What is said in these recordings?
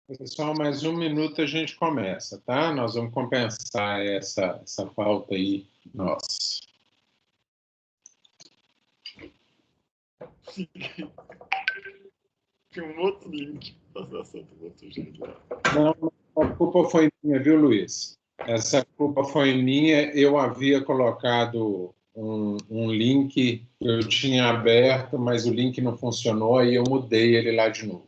Pessoal, mais um minuto a gente começa, tá? Nós vamos compensar essa falta aí, nossa. Tinha um outro link. Não, a culpa foi minha, viu, Luiz? Essa culpa foi minha. Eu havia colocado um link que eu tinha aberto, mas o link não funcionou e eu mudei ele lá de novo.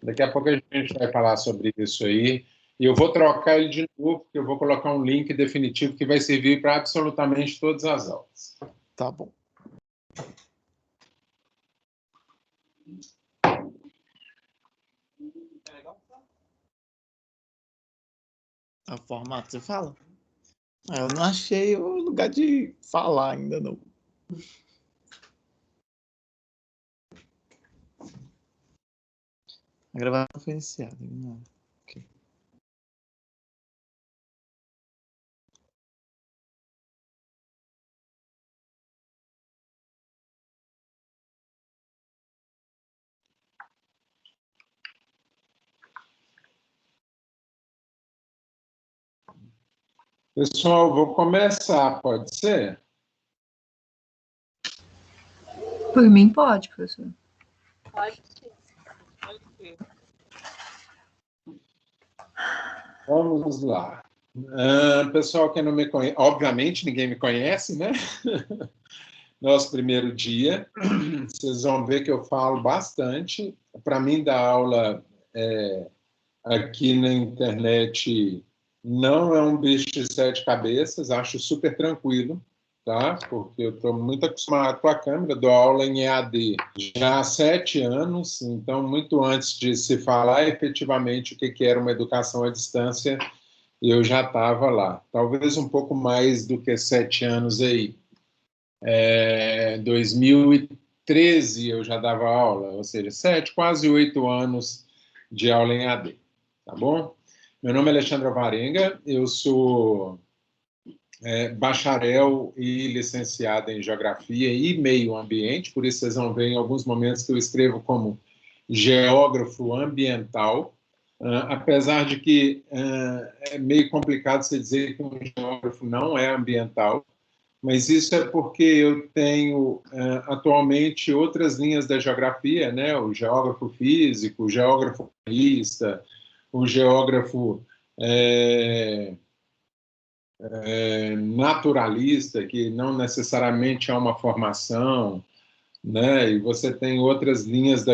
Daqui a pouco a gente vai falar sobre isso aí. E eu vou trocar ele de novo, porque eu vou colocar um link definitivo que vai servir para absolutamente todas as aulas. Tá bom. A formato, você fala? Eu não achei o lugar de falar ainda, não. A gravação foi iniciada. Não. Okay. Pessoal, vou começar, pode ser? Por mim, pode, professor. Pode ser. Pode ser. Vamos lá. Pessoal que não me conhece, obviamente ninguém me conhece, né? Nosso primeiro dia, vocês vão ver que eu falo bastante. Para mim, dar aula aqui na internet não é um bicho de sete cabeças, acho super tranquilo, tá? Porque eu estou muito acostumado com a câmera, dou aula em EAD já há 7 anos, então muito antes de se falar efetivamente o que era uma educação à distância, eu já estava lá. Talvez um pouco mais do que 7 anos aí. 2013 eu já dava aula, ou seja, 7, quase 8 anos de aula em AD, tá bom? Meu nome é Alexandre Alvarenga, eu sou bacharel e licenciado em Geografia e Meio Ambiente, por isso vocês vão ver em alguns momentos que eu escrevo como geógrafo ambiental, apesar de que é meio complicado você dizer que um geógrafo não é ambiental, mas isso é porque eu tenho atualmente outras linhas da geografia, né? O geógrafo físico, o geógrafo urbanista, o geógrafo naturalista, que não necessariamente é uma formação, né? E você tem outras linhas da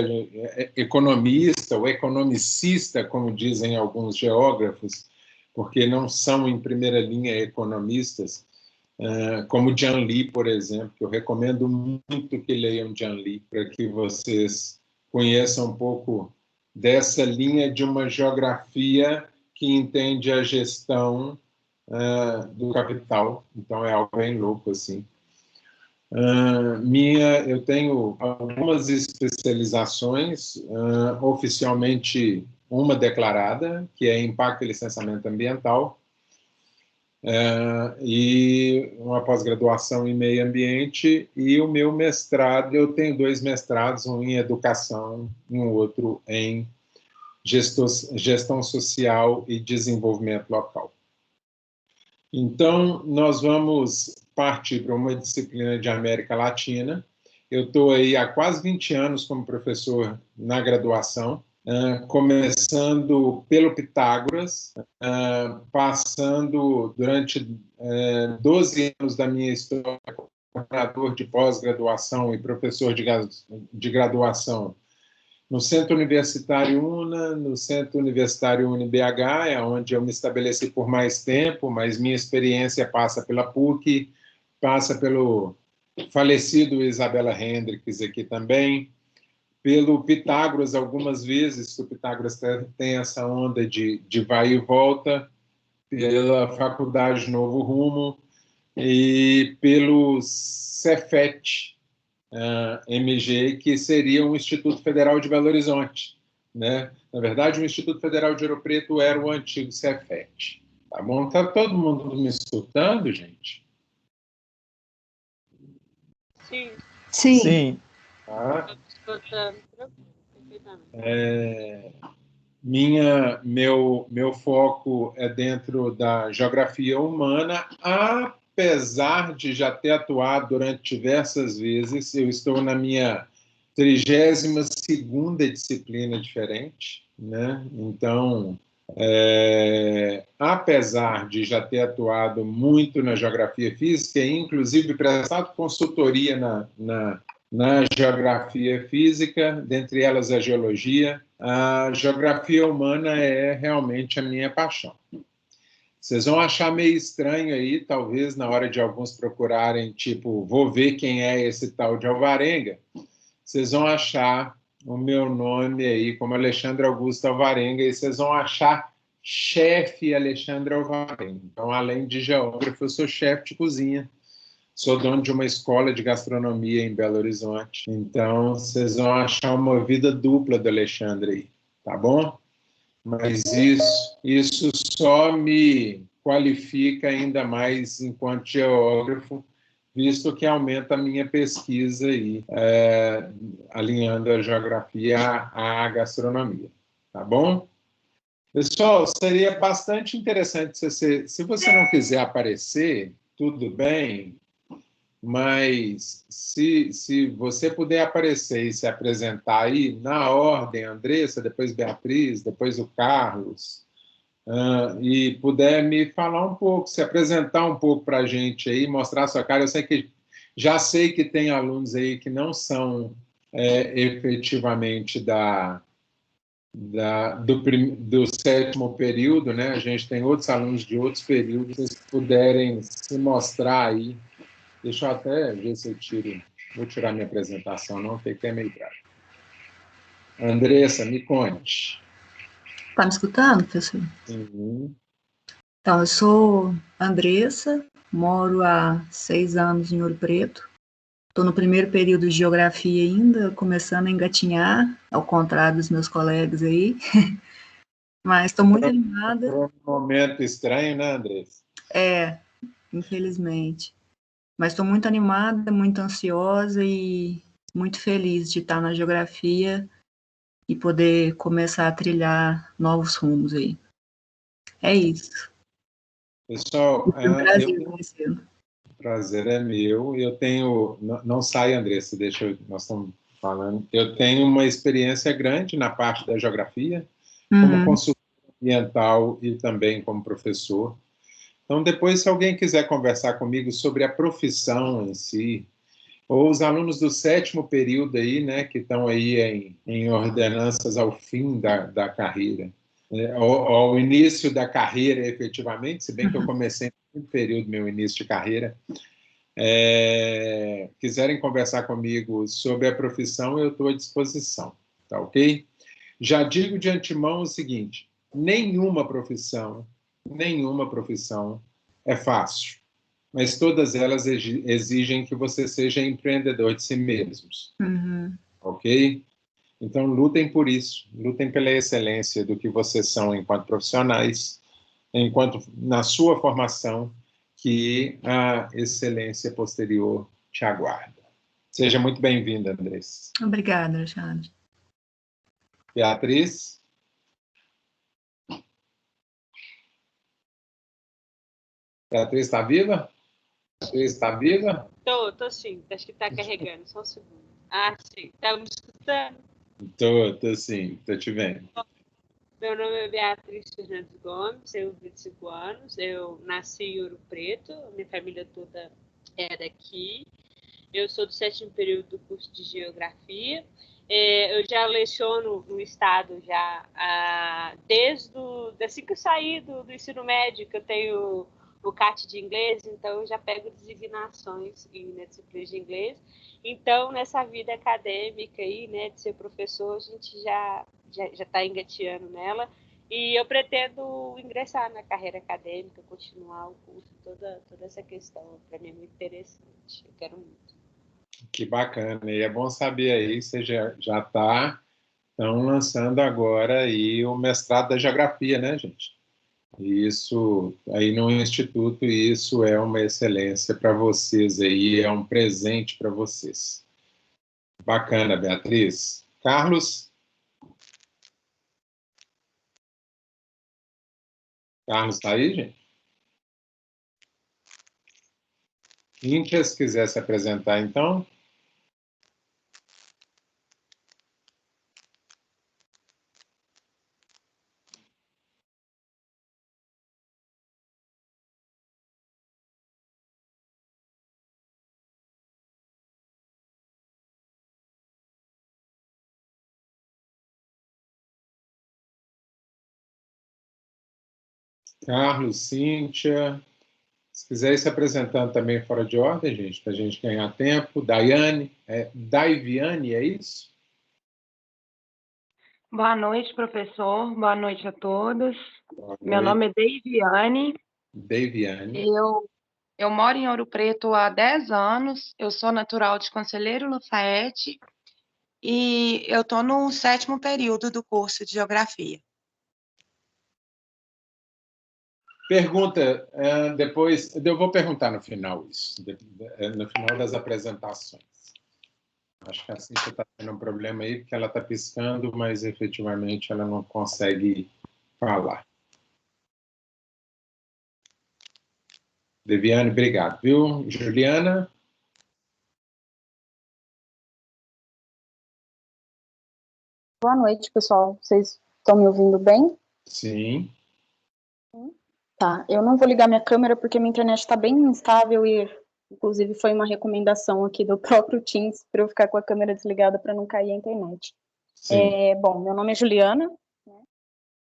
economista, ou economicista, como dizem alguns geógrafos, porque não são em primeira linha economistas, como Jean Lee, por exemplo, que eu recomendo muito que leiam Jean Lee, para que vocês conheçam um pouco dessa linha de uma geografia que entende a gestão do capital. Então, é algo bem louco, assim. Eu tenho algumas especializações, oficialmente uma declarada, que é Impacto e Licenciamento Ambiental, e uma pós-graduação em Meio Ambiente, e o meu mestrado, eu tenho 2 mestrados, um em Educação e um outro em Gestão Social e Desenvolvimento Local. Então, nós vamos partir para uma disciplina de América Latina. Eu estou aí há quase 20 anos como professor na graduação, começando pelo Pitágoras, passando durante 12 anos da minha história como coordenador de pós-graduação e professor de graduação no Centro Universitário UNA, no Centro Universitário UniBH, é onde eu me estabeleci por mais tempo, mas minha experiência passa pela PUC, passa pelo falecido Isabela Hendricks aqui também, pelo Pitágoras algumas vezes, que o Pitágoras tem essa onda de vai e volta, pela Faculdade Novo Rumo e pelo Cefet, MG, que seria o Instituto Federal de Belo Horizonte, né? Na verdade, o Instituto Federal de Ouro Preto era o antigo Cefet. Tá bom? Tá todo mundo me escutando, gente? Sim. Sim. Sim. Tá? Estou escutando perfeitamente. Meu foco é dentro da geografia humana, apesar de já ter atuado durante diversas vezes. Eu estou na minha 32ª disciplina diferente, né? Então, apesar de já ter atuado muito na geografia física, e inclusive prestado consultoria na geografia física, dentre elas a geologia humana é realmente a minha paixão. Vocês vão achar meio estranho aí, talvez, na hora de alguns procurarem, tipo, vou ver quem é esse tal de Alvarenga, vocês vão achar o meu nome aí como Alexandre Augusto Alvarenga, e vocês vão achar chefe Alexandre Alvarenga. Então, além de geógrafo, eu sou chefe de cozinha, sou dono de uma escola de gastronomia em Belo Horizonte. Então, vocês vão achar uma vida dupla do Alexandre aí, tá bom? Mas isso só me qualifica ainda mais enquanto geógrafo, visto que aumenta a minha pesquisa aí, alinhando a geografia à gastronomia, tá bom? Pessoal, seria bastante interessante se você não quiser aparecer, tudo bem, mas se você puder aparecer e se apresentar aí, na ordem, Andressa, depois Beatriz, depois o Carlos, e puder me falar um pouco, se apresentar um pouco para a gente aí, mostrar a sua cara. Já sei que tem alunos aí que não são efetivamente do 7º período, né? A gente tem outros alunos de outros períodos, se puderem se mostrar aí. Deixa eu até ver se eu tiro. Vou tirar minha apresentação, não, porque é meio grave. Andressa, me conte. Tá me escutando, professor? Uhum. Então, eu sou Andressa, moro há 6 anos em Ouro Preto. Estou no primeiro período de geografia ainda, começando a engatinhar, ao contrário dos meus colegas aí. Mas estou muito animada. Foi um momento estranho, né, Andressa? Infelizmente. Mas estou muito animada, muito ansiosa e muito feliz de estar na geografia e poder começar a trilhar novos rumos aí. É isso. Pessoal, Foi um prazer conhecê-lo. o prazer é meu. Eu tenho... Não sai, Andressa, nós estamos falando. Eu tenho uma experiência grande na parte da geografia, como consultor ambiental e também como professor. Então, depois, se alguém quiser conversar comigo sobre a profissão em si, ou os alunos do 7º período aí, né, que estão aí em ordenanças ao fim da carreira, ao início da carreira, efetivamente, se bem que eu comecei no período, meu início de carreira, quiserem conversar comigo sobre a profissão, eu estou à disposição, tá ok? Já digo de antemão o seguinte, nenhuma profissão é fácil, mas todas elas exigem que você seja empreendedor de si mesmos, ok? Então, lutem por isso, lutem pela excelência do que vocês são enquanto profissionais, enquanto na sua formação, que a excelência posterior te aguarda. Seja muito bem-vinda, Andressa. Obrigada, Alexandre. Beatriz? Beatriz está viva? Beatriz está viva? Tô sim. Acho que tá carregando. Só um segundo. Sim. Tá me escutando? Tô sim. Tô te vendo. Meu nome é Beatriz Fernandes Gomes, tenho 25 anos. Eu nasci em Ouro Preto, minha família toda é daqui. Eu sou do 7º período do curso de Geografia. Eu já leciono no estado já assim que eu saí do ensino médio, que eu tenho o CAT de inglês, então eu já pego designações na disciplina de inglês. Então, nessa vida acadêmica aí, né, de ser professor, a gente já está engateando nela. E eu pretendo ingressar na carreira acadêmica, continuar o curso, toda essa questão. Para mim é muito interessante. Eu quero muito. Que bacana. E é bom saber aí, você já está lançando agora aí o mestrado da geografia, né, gente? Isso aí no Instituto, isso é uma excelência para vocês aí, é um presente para vocês. Bacana, Beatriz. Carlos? Carlos está aí, gente? Íntia, se quiser se apresentar, então. Carlos, Cíntia, se quiser ir se apresentando também fora de ordem, gente, para a gente ganhar tempo. Daiane, Daiviane, é isso? Boa noite, professor. Boa noite a todos. Boa Meu noite. nome é Deiviane. Daiviane. Eu moro em Ouro Preto há 10 anos. Eu sou natural de Conselheiro Lafayette e eu estou no 7º período do curso de Geografia. Pergunta, depois, eu vou perguntar no final isso, no final das apresentações. Acho que a Cíntia está tendo um problema aí, porque ela está piscando, mas efetivamente ela não consegue falar. Deviane, obrigado, viu? Juliana? Boa noite, pessoal. Vocês estão me ouvindo bem? Sim. Tá, eu não vou ligar minha câmera porque minha internet está bem instável e, inclusive, foi uma recomendação aqui do próprio Teams para eu ficar com a câmera desligada para não cair a internet. Sim. Bom, meu nome é Juliana,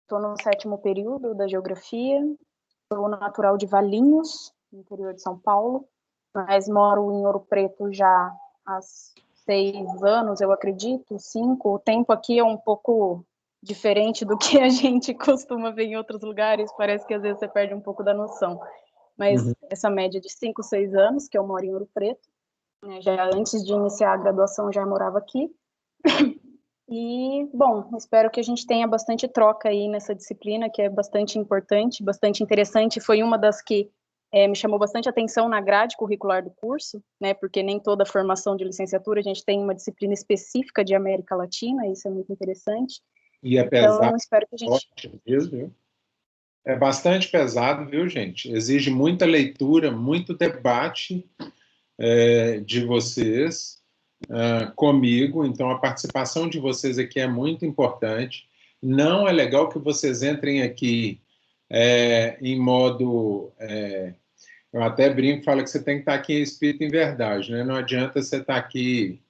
estou no 7º período da Geografia, sou natural de Valinhos, no interior de São Paulo, mas moro em Ouro Preto já há 6 anos, eu acredito, 5. O tempo aqui é um pouco diferente do que a gente costuma ver em outros lugares, parece que às vezes você perde um pouco da noção. Mas essa média de 5, 6 anos que eu moro em Ouro Preto, né, já antes de iniciar a graduação já morava aqui. E, bom, espero que a gente tenha bastante troca aí nessa disciplina, que é bastante importante, bastante interessante. Foi uma das que me chamou bastante atenção na grade curricular do curso, né, porque nem toda formação de licenciatura a gente tem uma disciplina específica de América Latina, isso é muito interessante. E é Então, pesado, espero que a gente... mesmo, viu? É bastante pesado, viu, gente? Exige muita leitura, muito debate de vocês comigo, então a participação de vocês aqui é muito importante. Não é legal que vocês entrem aqui em modo... eu até brinco e falo que você tem que estar aqui em espírito em verdade, né? Não adianta você estar aqui,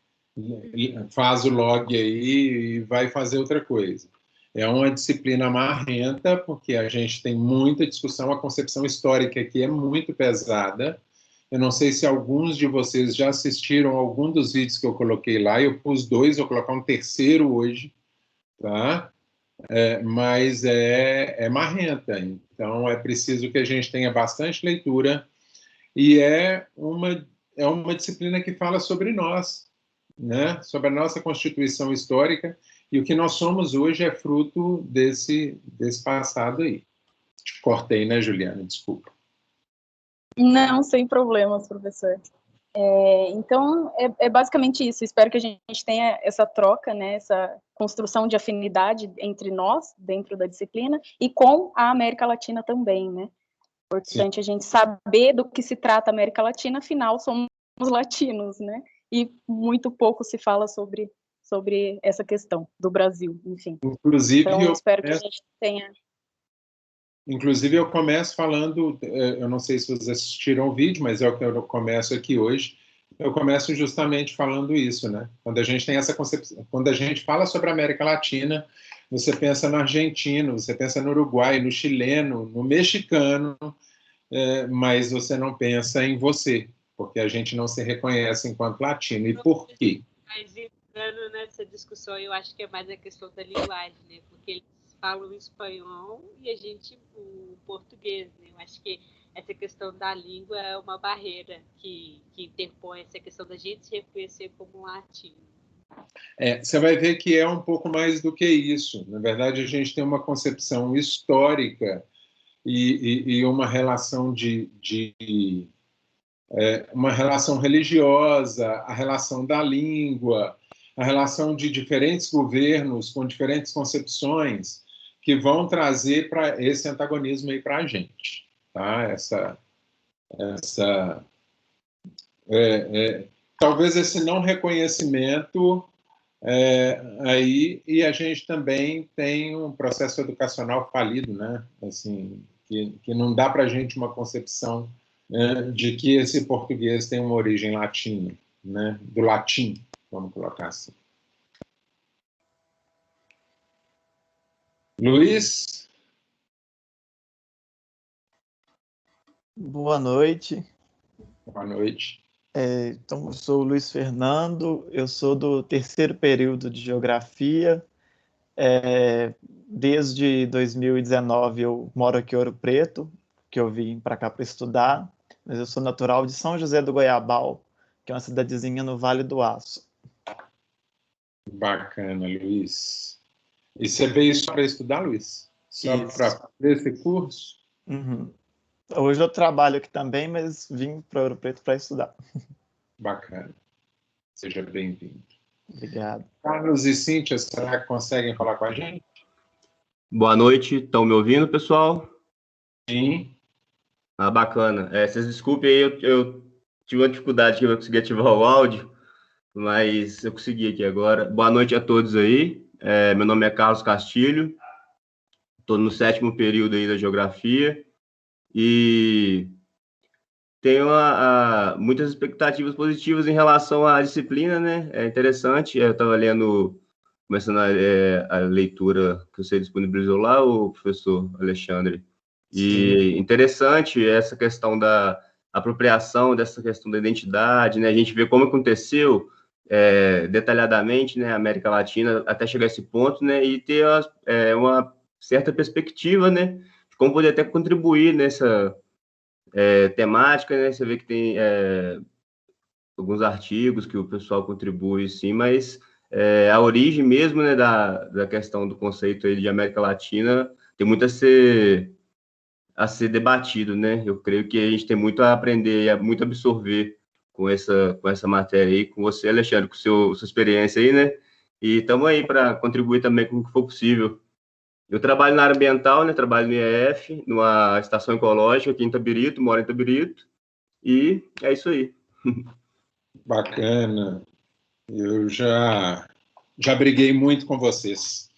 faz o log aí e vai fazer outra coisa. É uma disciplina marrenta, porque a gente tem muita discussão, a concepção histórica aqui é muito pesada. Eu não sei se alguns de vocês já assistiram a algum dos vídeos que eu coloquei lá, eu pus 2, vou colocar um terceiro hoje, tá? Mas é marrenta, então é preciso que a gente tenha bastante leitura, e é uma disciplina que fala sobre nós, né? Sobre a nossa constituição histórica, e o que nós somos hoje é fruto desse passado aí. Te cortei, né, Juliana? Desculpa. Não, sem problemas, professor. Então, é basicamente isso. Espero que a gente tenha essa troca, né, essa construção de afinidade entre nós, dentro da disciplina, e com a América Latina também, né? Importante a gente saber do que se trata a América Latina, afinal, somos latinos, né? E muito pouco se fala sobre essa questão do Brasil, enfim. Inclusive, então, espero que a gente tenha... Inclusive, eu começo falando, eu não sei se vocês assistiram o vídeo, mas é o que eu começo aqui hoje, eu começo justamente falando isso, né? Quando a gente tem essa concepção, quando a gente fala sobre a América Latina, você pensa no argentino, você pensa no uruguai, no chileno, no mexicano, mas você não pensa em você, porque a gente não se reconhece enquanto latino. E por quê? Mas entrando nessa discussão, eu acho que é mais a questão da linguagem, né? Porque eles falam espanhol e a gente o português, né? Eu acho que essa questão da língua é uma barreira que interpõe essa questão da gente se reconhecer como latino. Você vai ver que é um pouco mais do que isso. Na verdade, a gente tem uma concepção histórica e uma relação uma relação religiosa, a relação da língua, a relação de diferentes governos com diferentes concepções, que vão trazer para esse antagonismo aí para a gente, tá? Talvez esse não reconhecimento aí, e a gente também tem um processo educacional falido, né? Assim, que não dá para a gente uma concepção de que esse português tem uma origem latina, né? Do latim, vamos colocar assim. Luiz? Boa noite. Boa noite. Então, eu sou o Luiz Fernando, eu sou do terceiro período de Geografia. Desde 2019 eu moro aqui em Ouro Preto, que eu vim para cá para estudar, mas eu sou natural de São José do Goiabal, que é uma cidadezinha no Vale do Aço. Bacana, Luiz. E você veio só para estudar, Luiz? Só para fazer esse curso? Uhum. Hoje eu trabalho aqui também, mas vim para Ouro Preto para estudar. Bacana. Seja bem-vindo. Obrigado. Carlos e Cíntia, será que conseguem falar com a gente? Boa noite, estão me ouvindo, pessoal? Sim. Bacana. Vocês desculpem aí, eu tive uma dificuldade que eu consegui ativar o áudio, mas eu consegui aqui agora. Boa noite a todos aí. Meu nome é Carlos Castilho, estou no 7º período aí da Geografia e tenho muitas expectativas positivas em relação à disciplina, né? É interessante, eu estava começando a leitura que você disponibilizou lá, o professor Alexandre. E Sim. interessante essa questão da apropriação, dessa questão da identidade, né? A gente vê como aconteceu detalhadamente, né, a América Latina até chegar a esse ponto, né? E ter uma certa perspectiva, né? De como poder até contribuir nessa temática, né? Você vê que tem alguns artigos que o pessoal contribui, sim, mas a origem mesmo, né, da questão do conceito aí de América Latina tem muito a ser debatido, né? Eu creio que a gente tem muito a aprender e muito a absorver com essa matéria aí, com você, Alexandre, com sua experiência aí, né? E estamos aí para contribuir também com o que for possível. Eu trabalho na área ambiental, né? Trabalho no IEF, numa estação ecológica aqui em Itabirito, moro em Itabirito, e é isso aí. Bacana. Eu já briguei muito com vocês.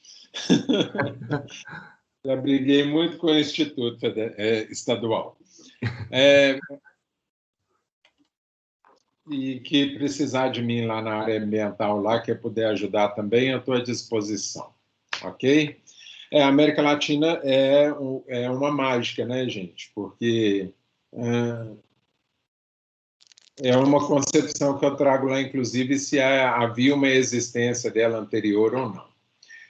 Já briguei muito com o Instituto Estadual. E que precisar de mim lá na área ambiental, lá, que eu puder ajudar também, eu estou à disposição. Ok? A América Latina é uma mágica, né, gente? Porque é uma concepção que eu trago lá, inclusive, se havia uma existência dela anterior ou não.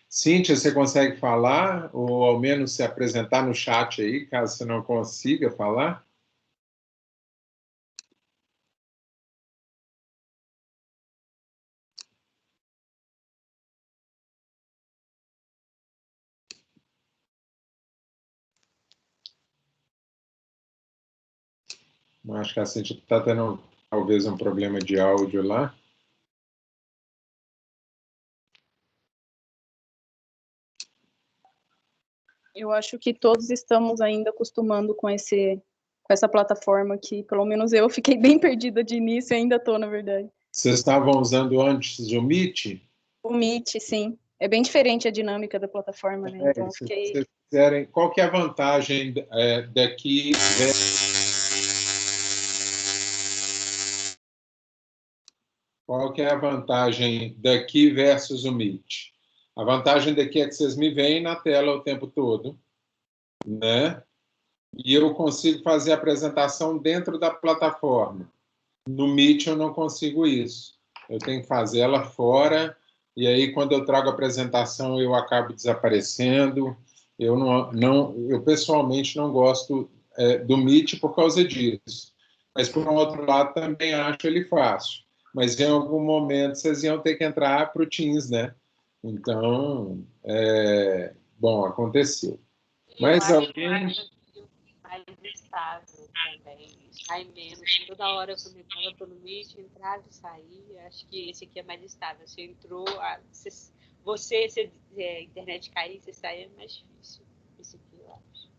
Cíntia, você consegue falar, ou ao menos se apresentar no chat aí, caso você não consiga falar? Acho que a Cíntia está tendo talvez um problema de áudio lá. Eu acho que todos estamos ainda acostumando com essa plataforma aqui. Pelo menos eu fiquei bem perdida de início e ainda estou, na verdade. Vocês estavam usando antes o Meet? O Meet, sim. É bem diferente a dinâmica da plataforma, né? Então, Se vocês quiserem, qual que é a vantagem daqui? Qual que é a vantagem daqui versus o Meet? A vantagem daqui é que vocês me veem na tela o tempo todo, né? E eu consigo fazer a apresentação dentro da plataforma. No Meet eu não consigo isso. Eu tenho que fazer ela fora, e aí quando eu trago a apresentação eu acabo desaparecendo. Eu pessoalmente não gosto do Meet por causa disso. Mas por um outro lado também acho ele fácil. Mas em algum momento vocês iam ter que entrar para o Teams, né? Então, bom, aconteceu. Mas alguém mais estável também, sai menos. Toda hora eu estou no Meet, entrava e saía. Acho que esse aqui é mais estável. Você entrou, você se a internet cair, você sair, é mais difícil. Isso aqui, eu acho.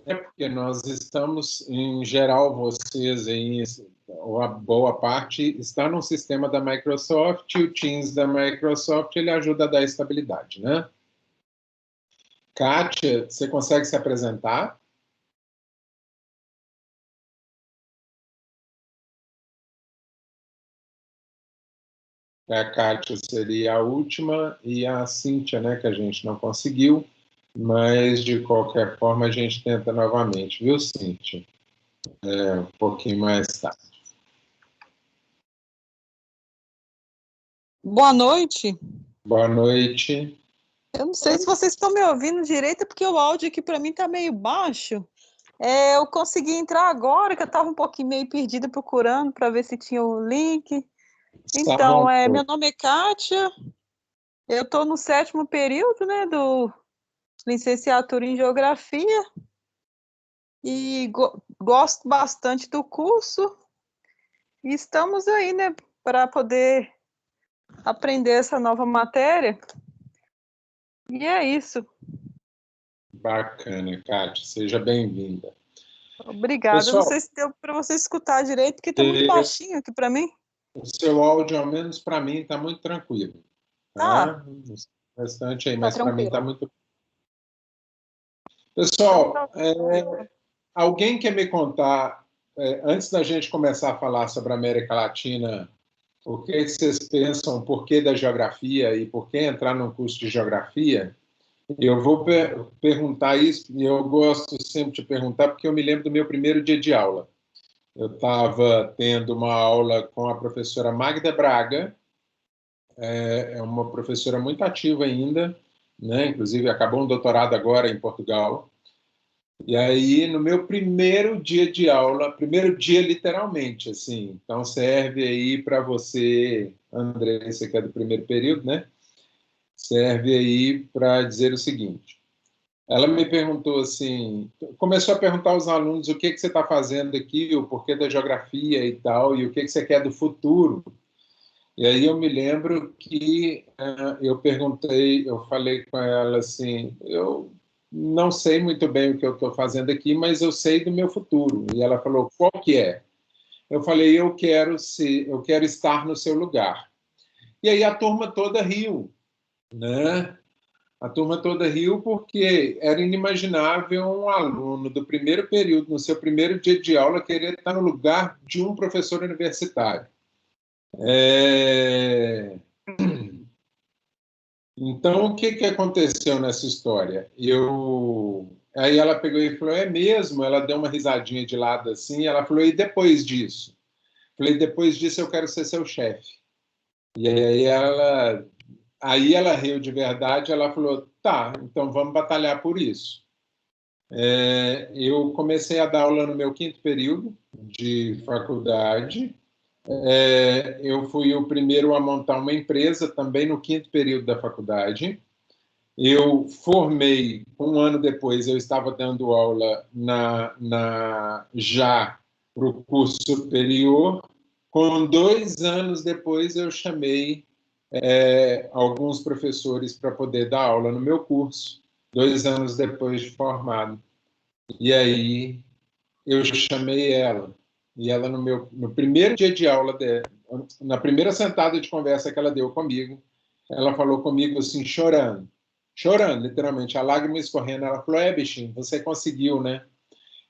É porque nós estamos, em geral, vocês aí, ou a boa parte, está no sistema da Microsoft, e o Teams da Microsoft ele ajuda a dar estabilidade, né? Kátia, você consegue se apresentar? A Kátia seria a última e a Cíntia, né, que a gente não conseguiu, mas de qualquer forma a gente tenta novamente, viu, Cíntia? Um pouquinho mais tarde. Boa noite. Boa noite. Eu não sei se vocês estão me ouvindo direito, porque o áudio aqui para mim está meio baixo. Eu consegui entrar agora, que eu estava um pouquinho meio perdida procurando para ver se tinha o link. Então, meu nome é Kátia, eu estou no 7º período, né, do licenciatura em Geografia, e gosto bastante do curso, e estamos aí, né, para poder aprender essa nova matéria. E é isso. Bacana, Kátia. Seja bem-vinda. Obrigada. Pessoal, não sei se deu para você escutar direito, porque está muito baixinho aqui para mim. O seu áudio, ao menos para mim, está muito tranquilo. Tá? O restante aí, mas para mim está muito... Pessoal, alguém quer me contar, antes da gente começar a falar sobre a América Latina, o que vocês pensam, por que da geografia e por que entrar num curso de geografia? Eu vou perguntar isso, e eu gosto sempre de perguntar, porque eu me lembro do meu primeiro dia de aula. Eu estava tendo uma aula com a professora Magda Braga, é uma professora muito ativa ainda, né? Inclusive acabou um doutorado agora em Portugal. E aí, no meu primeiro dia de aula, primeiro dia literalmente, assim, então serve aí para você, André, você que é do primeiro período, né? Serve aí para dizer o seguinte. Ela me perguntou assim, começou a perguntar aos alunos o que você está fazendo aqui, o porquê da geografia e tal, e o que você quer do futuro. E aí eu me lembro que eu perguntei, eu falei com ela assim, eu não sei muito bem o que eu estou fazendo aqui, mas eu sei do meu futuro. E ela falou, qual que é? Eu falei, eu quero estar no seu lugar. E aí a turma toda riu, né? A turma toda riu porque era inimaginável um aluno do primeiro período, no seu primeiro dia de aula, querer estar no lugar de um professor universitário. Então, o que aconteceu nessa história? Aí ela pegou e falou, é mesmo? Ela deu uma risadinha de lado assim, ela falou, e depois disso? Falei, depois disso eu quero ser seu chefe. E aí ela riu de verdade, ela falou, tá, então vamos batalhar por isso. Eu comecei a dar aula no meu 5º período de faculdade. Eu fui o primeiro a montar uma empresa também no 5º período da faculdade. Eu formei, um ano depois, eu estava dando aula já para o curso superior. Com 2 anos depois, eu chamei alguns professores para poder dar aula no meu curso, 2 anos depois de formado. E aí eu chamei ela. E ela, no primeiro dia de aula, na primeira sentada de conversa que ela deu comigo, ela falou comigo assim, chorando, literalmente, a lágrima escorrendo. Ela falou, bichinho, você conseguiu, né?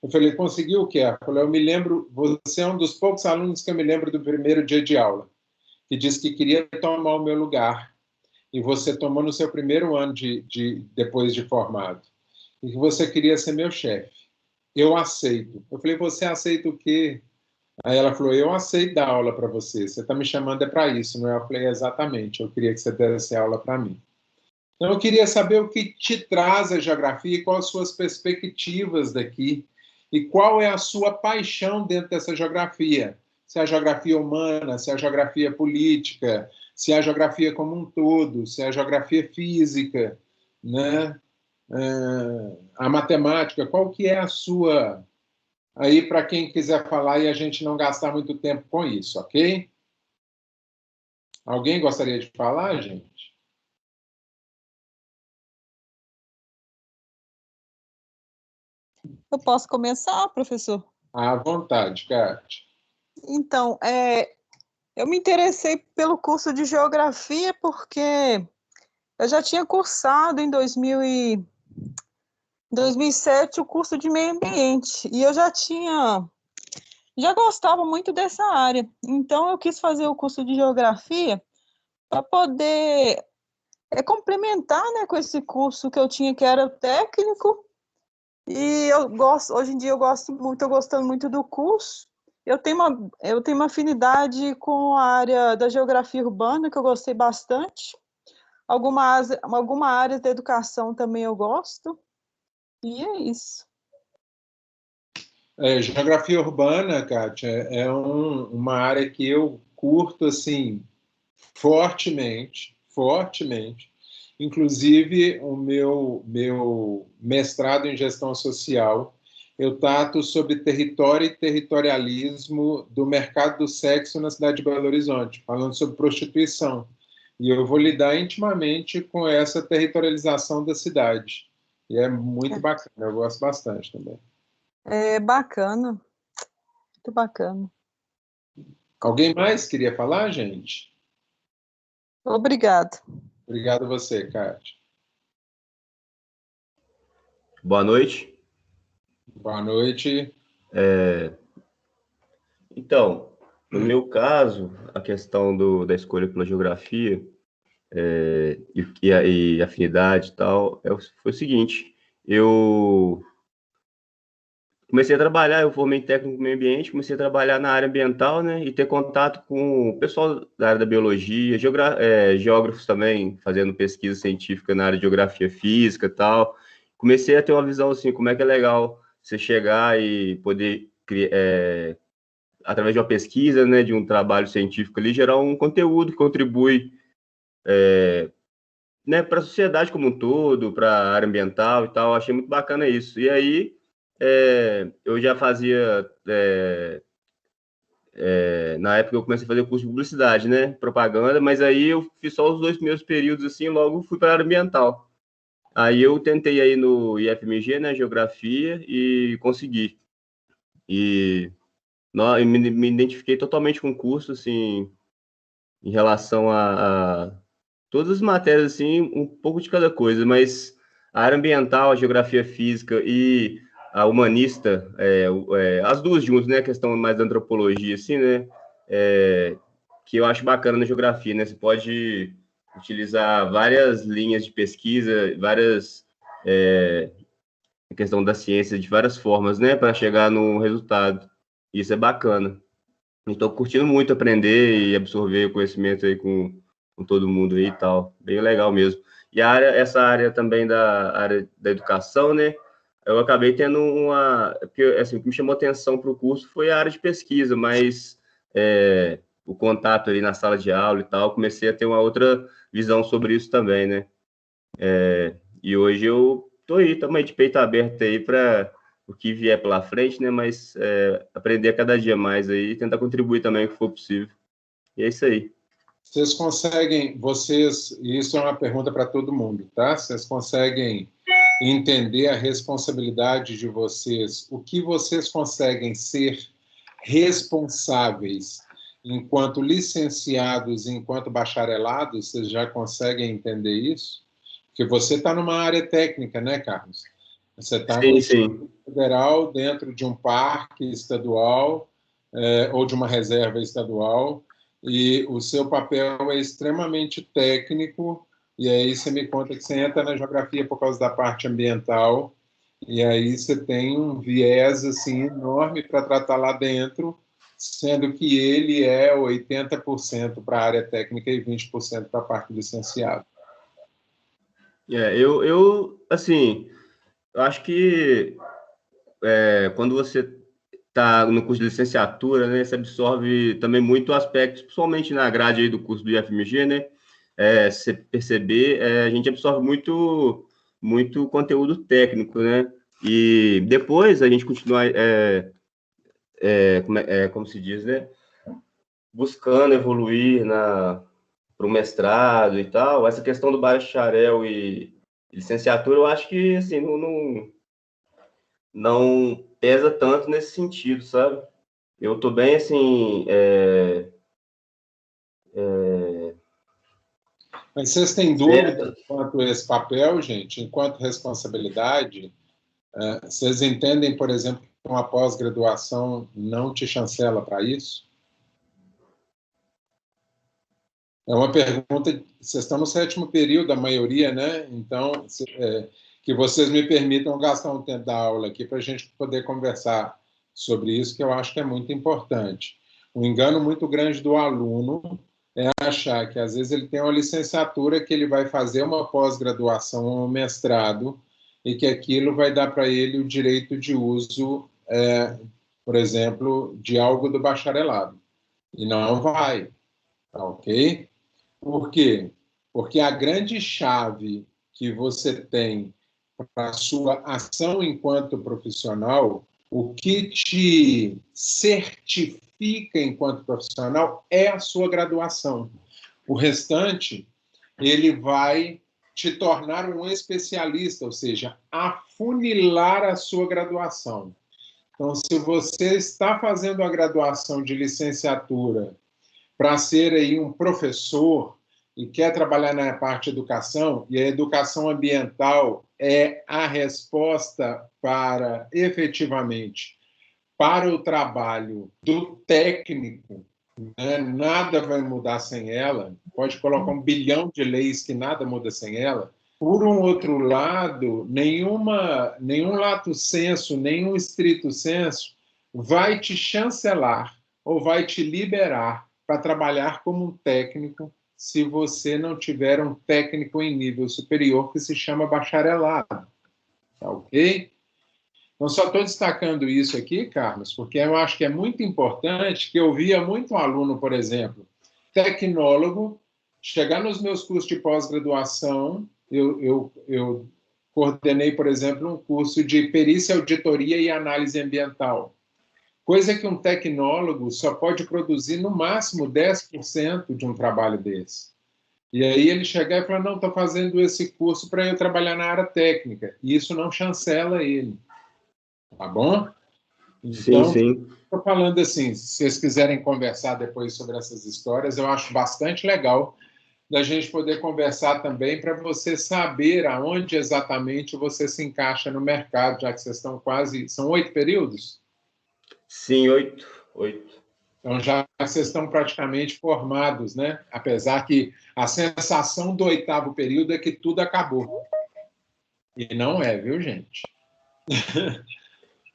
Eu falei, conseguiu o quê? Ela falou, eu me lembro, você é um dos poucos alunos que eu me lembro do primeiro dia de aula, que disse que queria tomar o meu lugar. E você tomou no seu primeiro ano depois de formado. E que você queria ser meu chefe. Eu aceito. Eu falei, você aceita o quê? Aí ela falou, eu aceito dar aula para você. Você está me chamando para isso, não é? Eu falei, exatamente. Eu queria que você desse aula para mim. Então, eu queria saber o que te traz a geografia e quais as suas perspectivas daqui e qual é a sua paixão dentro dessa geografia. Se é a geografia humana, se é a geografia política, se é a geografia como um todo, se é a geografia física, né? A matemática, qual que é a sua... Aí, para quem quiser falar e a gente não gastar muito tempo com isso, ok? Alguém gostaria de falar, gente? Eu posso começar, professor? À vontade, Kátia. Então, eu me interessei pelo curso de Geografia porque eu já tinha cursado em 2007 o curso de Meio Ambiente, e eu já gostava muito dessa área. Então, eu quis fazer o curso de Geografia para poder complementar, né, com esse curso que eu tinha, que era técnico. E hoje em dia eu gosto muito, estou gostando muito do curso. Eu tenho uma afinidade com a área da geografia urbana, que eu gostei bastante. Alguma área da educação também eu gosto. E é isso. Geografia urbana, Kátia, é uma área que eu curto assim fortemente, fortemente. Inclusive, o meu mestrado em gestão social, eu trato sobre território e territorialismo do mercado do sexo na cidade de Belo Horizonte, falando sobre prostituição. E eu vou lidar intimamente com essa territorialização da cidade. E é muito bacana, eu gosto bastante também. É bacana, muito bacana. Alguém mais queria falar, gente? Obrigada. Obrigado a você, Kátia. Boa noite. Boa noite. Então, no meu caso, a questão da escolha pela geografia e afinidade e tal, foi o seguinte, eu comecei a trabalhar, eu formei em técnico do meio ambiente, comecei a trabalhar na área ambiental, né, e ter contato com o pessoal da área da biologia, geógrafos também, fazendo pesquisa científica na área de geografia física e tal. Comecei a ter uma visão, assim, como é que é legal você chegar e poder através de uma pesquisa, né, de um trabalho científico ali, gerar um conteúdo que contribui né, para a sociedade como um todo, para a área ambiental e tal. Achei muito bacana isso. E aí, eu já fazia, na época eu comecei a fazer o curso de publicidade, né, propaganda, mas aí eu fiz só os 2 primeiros períodos, assim, logo fui para a área ambiental. Aí eu tentei aí no IFMG, né, geografia, e consegui. E me identifiquei totalmente com o curso, assim, em relação a todas as matérias, assim, um pouco de cada coisa, mas a área ambiental, a geografia física e a humanista, as duas juntas, né, a questão mais da antropologia, assim, né, que eu acho bacana na geografia, né, você pode utilizar várias linhas de pesquisa, a questão da ciência de várias formas, né, para chegar no resultado. Isso é bacana. Estou curtindo muito aprender e absorver o conhecimento aí com todo mundo aí e tal. Bem legal mesmo. E essa área também da área da educação, né? Eu acabei tendo porque, assim, o que me chamou atenção para o curso foi a área de pesquisa, mas o contato ali na sala de aula e tal, comecei a ter uma outra visão sobre isso também, né? E hoje eu tô aí também de peito aberto aí para o que vier pela frente, né? Mas aprender cada dia mais aí e tentar contribuir também o que for possível. E é isso aí. E isso é uma pergunta para todo mundo, tá? Vocês conseguem entender a responsabilidade de vocês, o que vocês conseguem ser responsáveis enquanto licenciados, enquanto bacharelados, vocês já conseguem entender isso? Porque você está numa área técnica, né, Carlos? Você está no Instituto Federal, dentro de um parque estadual ou de uma reserva estadual, e o seu papel é extremamente técnico, e aí você me conta que você entra na geografia por causa da parte ambiental, e aí você tem um viés assim, enorme para tratar lá dentro, sendo que ele é 80% para a área técnica e 20% para a parte licenciada. Assim, eu acho que quando você está no curso de licenciatura, né, você absorve também muito aspectos, principalmente na grade aí do curso do IFMG, né, você perceber, a gente absorve muito conteúdo técnico, né, e depois a gente continua, como se diz, né, buscando evoluir para o mestrado e tal. Essa questão do bacharel e licenciatura, eu acho que, assim, não pesa tanto nesse sentido, sabe? Eu tô bem, assim, Mas vocês têm dúvida quanto a esse papel, gente, enquanto responsabilidade? Vocês entendem, por exemplo, que uma pós-graduação não te chancela para isso? É uma pergunta, vocês estão no 7º período, a maioria, né? Então, que vocês me permitam gastar um tempo da aula aqui para a gente poder conversar sobre isso, que eu acho que é muito importante. Um engano muito grande do aluno é achar que, às vezes, ele tem uma licenciatura que ele vai fazer uma pós-graduação ou um mestrado e que aquilo vai dar para ele o direito de uso, por exemplo, de algo do bacharelado. E não vai, tá ok? Por quê? Porque a grande chave que você tem para a sua ação enquanto profissional, o que te certifica enquanto profissional é a sua graduação. O restante, ele vai te tornar um especialista, ou seja, afunilar a sua graduação. Então, se você está fazendo a graduação de licenciatura para ser aí um professor e quer trabalhar na parte de educação, e a educação ambiental é a resposta para, efetivamente, para o trabalho do técnico, né? Nada vai mudar sem ela, pode colocar 1 bilhão de leis que nada muda sem ela. Por um outro lado, nenhum lato sensu, nenhum estrito sensu vai te chancelar ou vai te liberar para trabalhar como um técnico se você não tiver um técnico em nível superior que se chama bacharelado. Tá ok? Então, só estou destacando isso aqui, Carlos, porque eu acho que é muito importante, que eu via muito aluno, por exemplo, tecnólogo, chegar nos meus cursos de pós-graduação, eu coordenei, por exemplo, um curso de perícia, auditoria e análise ambiental, coisa que um tecnólogo só pode produzir no máximo 10% de um trabalho desse. E aí ele chegar e falar, não, estou fazendo esse curso para eu trabalhar na área técnica, e isso não chancela ele. Tá bom? Então, sim. Estou falando assim, se vocês quiserem conversar depois sobre essas histórias, eu acho bastante legal da gente poder conversar também para você saber aonde exatamente você se encaixa no mercado, já que vocês estão quase... São 8 períodos? Sim, 8. Então, já vocês estão praticamente formados, né? Apesar que a sensação do 8º período é que tudo acabou. E não é, viu, gente?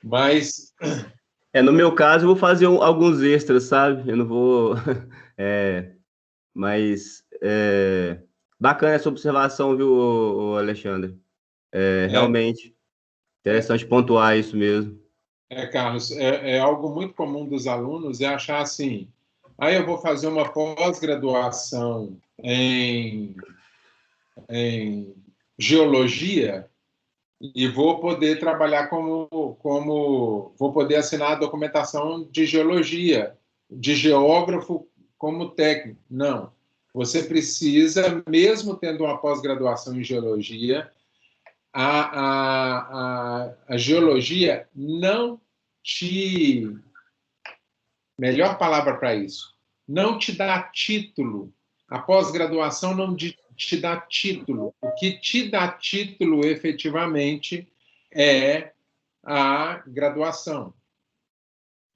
Mas... no meu caso, eu vou fazer alguns extras, sabe? Eu não vou... Mas bacana essa observação, viu, Alexandre? Realmente interessante pontuar isso mesmo. Carlos, é algo muito comum dos alunos é achar assim, aí eu vou fazer uma pós-graduação em geologia e vou poder trabalhar vou poder assinar a documentação de geologia, de geógrafo como técnico. Não. Você precisa, mesmo tendo uma pós-graduação em geologia, a geologia não te... Melhor palavra para isso. Não te dá título. A pós-graduação não te dá título. O que te dá título, efetivamente, é a graduação.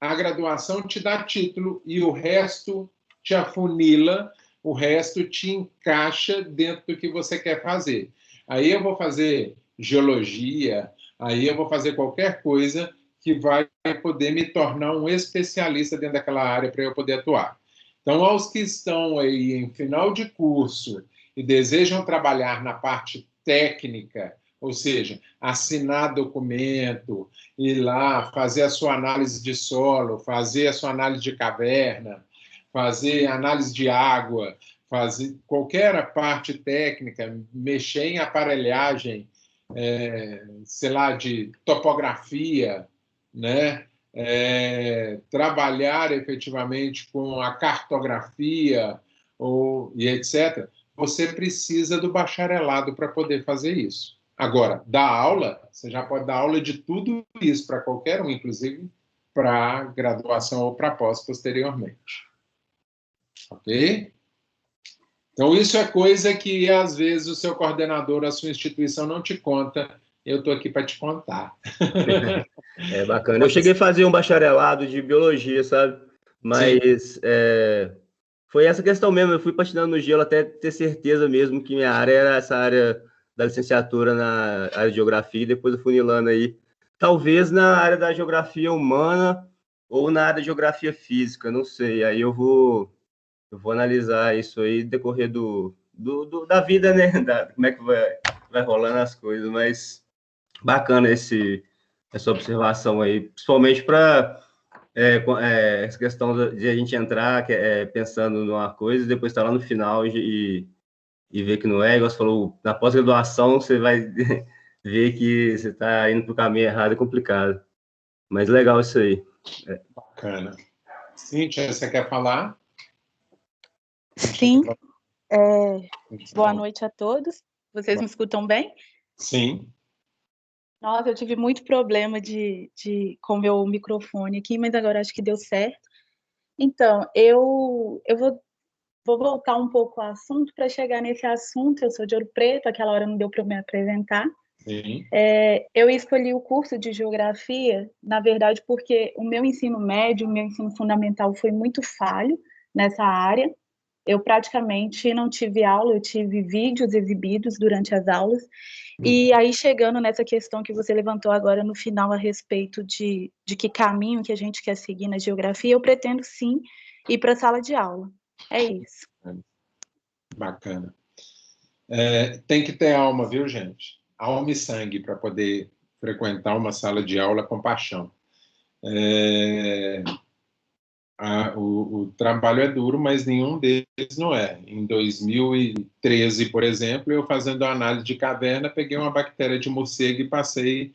A graduação te dá título e o resto te afunila, o resto te encaixa dentro do que você quer fazer. Aí eu vou fazer geologia, aí eu vou fazer qualquer coisa que vai poder me tornar um especialista dentro daquela área para eu poder atuar. Então, aos que estão aí em final de curso e desejam trabalhar na parte técnica, ou seja, assinar documento, ir lá, fazer a sua análise de solo, fazer a sua análise de caverna, fazer análise de água, fazer qualquer parte técnica, mexer em aparelhagem, sei lá, de topografia, né? Trabalhar efetivamente com a cartografia e etc., você precisa do bacharelado para poder fazer isso. Agora, dar aula, você já pode dar aula de tudo isso para qualquer um, inclusive para graduação ou para pós posteriormente. Ok? Então, isso é coisa que, às vezes, o seu coordenador, a sua instituição não te conta. Eu estou aqui para te contar. É bacana. Eu cheguei a fazer um bacharelado de biologia, sabe? Mas foi essa questão mesmo. Eu fui patinando no gelo até ter certeza mesmo que minha área era essa área da licenciatura na área de geografia, e depois eu funilando aí. Talvez na área da geografia humana ou na área de geografia física, não sei. Aí eu vou analisar isso aí no decorrer da vida, né? Como é que vai rolando as coisas, mas bacana essa observação aí, principalmente para essa questão de a gente entrar pensando numa coisa e depois estar lá no final e ver que não é, igual você falou, na pós-graduação você vai ver que você está indo para o caminho errado, é complicado. Mas legal isso aí. Bacana. Cíntia, você quer falar? Sim. Boa noite a todos. Vocês me escutam bem? Sim. Nossa, eu tive muito problema com o meu microfone aqui, mas agora acho que deu certo. Então, eu vou voltar um pouco ao assunto para chegar nesse assunto. Eu sou de Ouro Preto, aquela hora não deu para me apresentar. Sim. Eu escolhi o curso de Geografia, na verdade, porque o meu ensino médio, o meu ensino fundamental foi muito falho nessa área. Eu praticamente não tive aula, eu tive vídeos exibidos durante as aulas. E aí, chegando nessa questão que você levantou agora no final a respeito de que caminho que a gente quer seguir na geografia, eu pretendo sim ir para a sala de aula. É isso. Bacana. Tem que ter alma, viu, gente? Alma e sangue para poder frequentar uma sala de aula com paixão. O trabalho é duro, mas nenhum deles não é. Em 2013, por exemplo, eu fazendo a análise de caverna, peguei uma bactéria de morcego e passei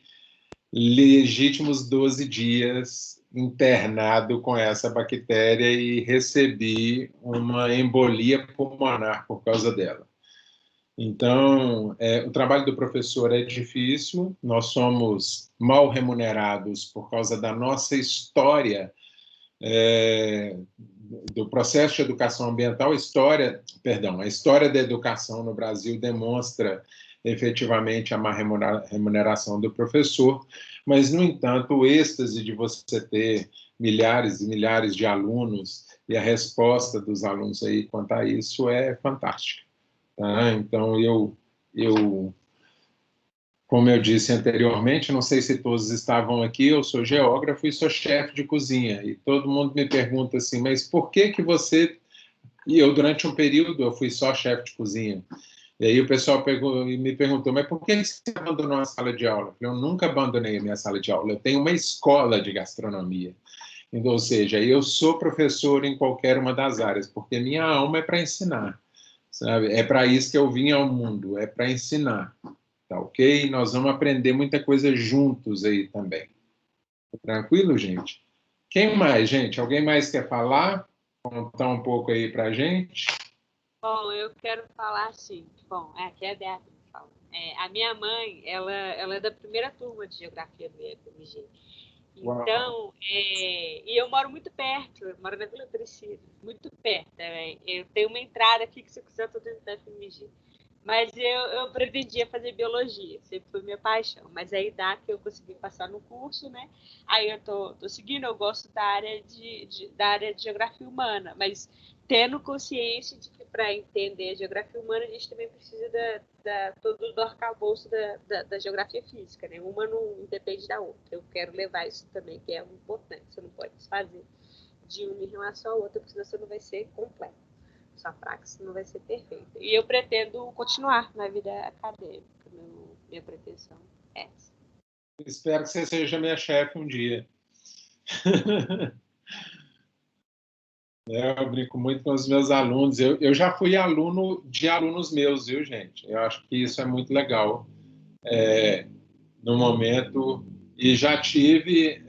legítimos 12 dias internado com essa bactéria e recebi uma embolia pulmonar por causa dela. Então, o trabalho do professor é difícil, nós somos mal remunerados por causa da nossa história do processo de educação ambiental. A história da educação no Brasil demonstra efetivamente a má remuneração do professor, mas, no entanto, o êxtase de você ter milhares e milhares de alunos e a resposta dos alunos aí quanto a isso é fantástica. Tá? Então, eu, como eu disse anteriormente, não sei se todos estavam aqui, eu sou geógrafo e sou chefe de cozinha, e todo mundo me pergunta assim, mas por que você... E eu, durante um período, eu fui só chefe de cozinha. E aí o pessoal me perguntou, mas por que você abandonou a sala de aula? Eu nunca abandonei a minha sala de aula, eu tenho uma escola de gastronomia. Então, ou seja, eu sou professor em qualquer uma das áreas, porque minha alma é para ensinar, sabe? É para isso que eu vim ao mundo, é para ensinar, tá ok? Nós vamos aprender muita coisa juntos aí também. Tranquilo, gente? Quem mais, gente? Alguém mais quer falar? Contar um pouco aí para a gente? Bom, eu quero falar assim. Bom, aqui é a Beatriz que fala. A minha mãe, ela é da primeira turma de geografia do IFMG. Então, e eu moro muito perto, eu moro na Vila Aparecida, muito perto também. Eu tenho uma entrada aqui que, se eu quiser, eu estou dentro da IFMG. Mas eu pretendia fazer biologia, sempre foi minha paixão. Mas aí dá que eu consegui passar no curso, né? Aí eu tô seguindo, eu gosto da área de geografia humana, mas tendo consciência de que para entender a geografia humana a gente também precisa todo do arcabouço da geografia física, né? Uma não depende da outra. Eu quero levar isso também, que é importante. Você não pode desfazer de uma em relação à outra, porque senão você não vai ser completo. Sua praxis não vai ser perfeita. E eu pretendo continuar na vida acadêmica. Minha pretensão é essa. Espero que você seja minha chefe um dia. Eu brinco muito com os meus alunos. Eu já fui aluno de alunos meus, viu, gente? Eu acho que isso é muito legal no momento. E já tive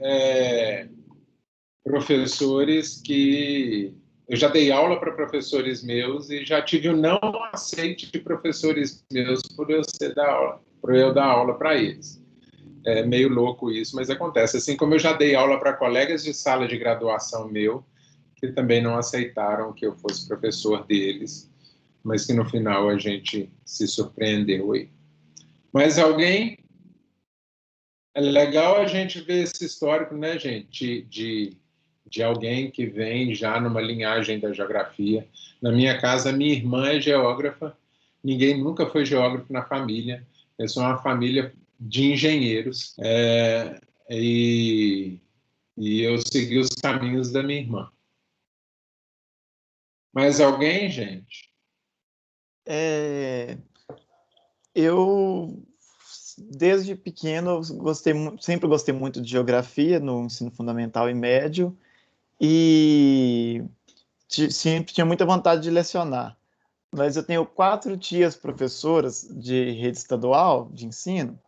professores que... Eu já dei aula para professores meus e já tive o não aceite de professores meus por eu ser da aula. para eu dar aula para eles. É meio louco isso, mas acontece. Assim como eu já dei aula para colegas de sala de graduação meu, que também não aceitaram que eu fosse professor deles, mas que no final a gente se surpreendeu aí. Mas alguém... É legal a gente ver esse histórico, né, gente, de alguém que vem já numa linhagem da geografia. Na minha casa, minha irmã é geógrafa, ninguém nunca foi geógrafo na família, eu sou uma família de engenheiros, e eu segui os caminhos da minha irmã. Mais alguém, gente? Eu, desde pequeno, sempre gostei muito de geografia no ensino fundamental e médio, e sempre tinha muita vontade de lecionar. Mas eu tenho 4 tias professoras de rede estadual de ensino,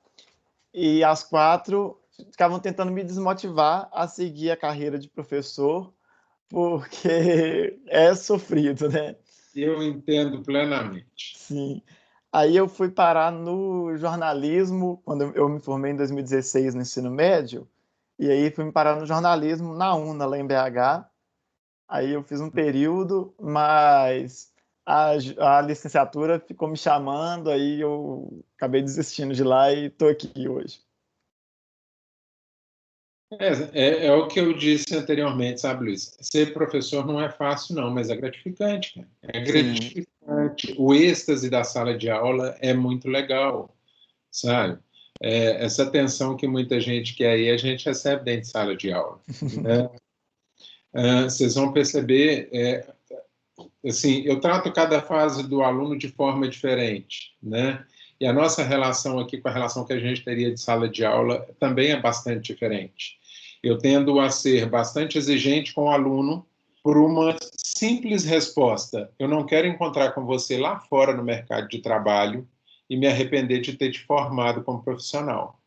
e as 4 ficavam tentando me desmotivar a seguir a carreira de professor, porque é sofrido, né? Eu entendo plenamente. Sim. Aí eu fui parar no jornalismo, quando eu me formei em 2016 no ensino médio, e aí fui me parar no jornalismo na UNA, lá em BH. Aí eu fiz um período, mas a licenciatura ficou me chamando, aí eu acabei desistindo de lá e estou aqui hoje. É o que eu disse anteriormente, sabe, Luiz? Ser professor não é fácil, não, mas é gratificante, cara. É gratificante. O êxtase da sala de aula é muito legal, sabe? Essa atenção que muita gente quer aí, a gente recebe dentro de sala de aula, né? Vocês vão perceber, assim, eu trato cada fase do aluno de forma diferente, né? E a nossa relação aqui com a relação que a gente teria de sala de aula também é bastante diferente. Eu tendo a ser bastante exigente com o aluno por uma simples resposta. Eu não quero encontrar com você lá fora no mercado de trabalho e me arrepender de ter te formado como profissional.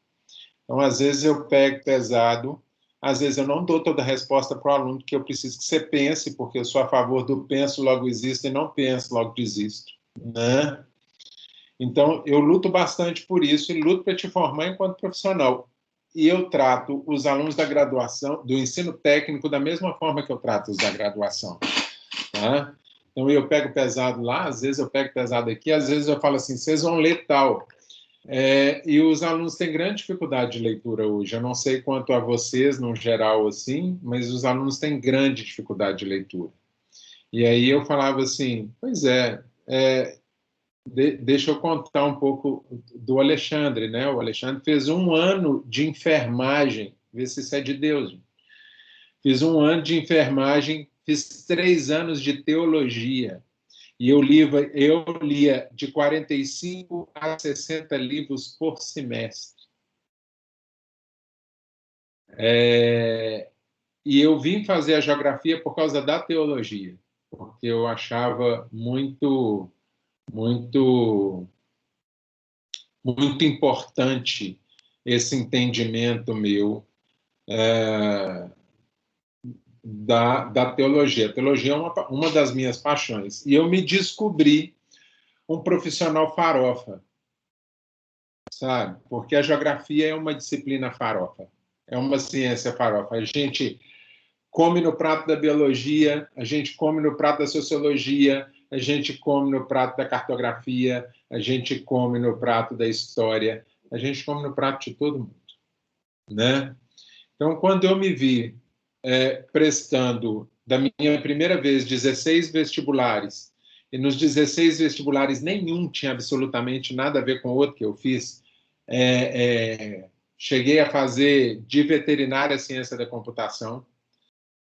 Então, às vezes eu pego pesado, às vezes eu não dou toda a resposta para o aluno que eu preciso que você pense, porque eu sou a favor do penso, logo existo, e não penso, logo desisto, né? Então, eu luto bastante por isso e luto para te formar enquanto profissional. E eu trato os alunos da graduação, do ensino técnico, da mesma forma que eu trato os da graduação. Tá? Então, eu pego pesado lá, às vezes eu pego pesado aqui, às vezes eu falo assim, vocês vão ler tal. E os alunos têm grande dificuldade de leitura hoje. Eu não sei quanto a vocês, no geral, assim, mas os alunos têm grande dificuldade de leitura. E aí eu falava assim, pois deixa eu contar um pouco do Alexandre, né? O Alexandre fez 1 ano de enfermagem, vê se isso é de Deus. Fiz 1 ano de enfermagem, fiz 3 anos de teologia, e eu lia de 45 a 60 livros por semestre. E eu vim fazer a geografia por causa da teologia, porque eu achava muito importante esse entendimento meu da teologia. A teologia é uma das minhas paixões. E eu me descobri um profissional farofa, sabe? Porque a geografia é uma disciplina farofa, é uma ciência farofa. A gente come no prato da biologia, a gente come no prato da sociologia, a gente come no prato da cartografia, a gente come no prato da história, a gente come no prato de todo mundo, né? Então, quando eu me vi prestando, da minha primeira vez, 16 vestibulares, e nos 16 vestibulares nenhum tinha absolutamente nada a ver com o outro que eu fiz, cheguei a fazer de veterinária ciência da computação,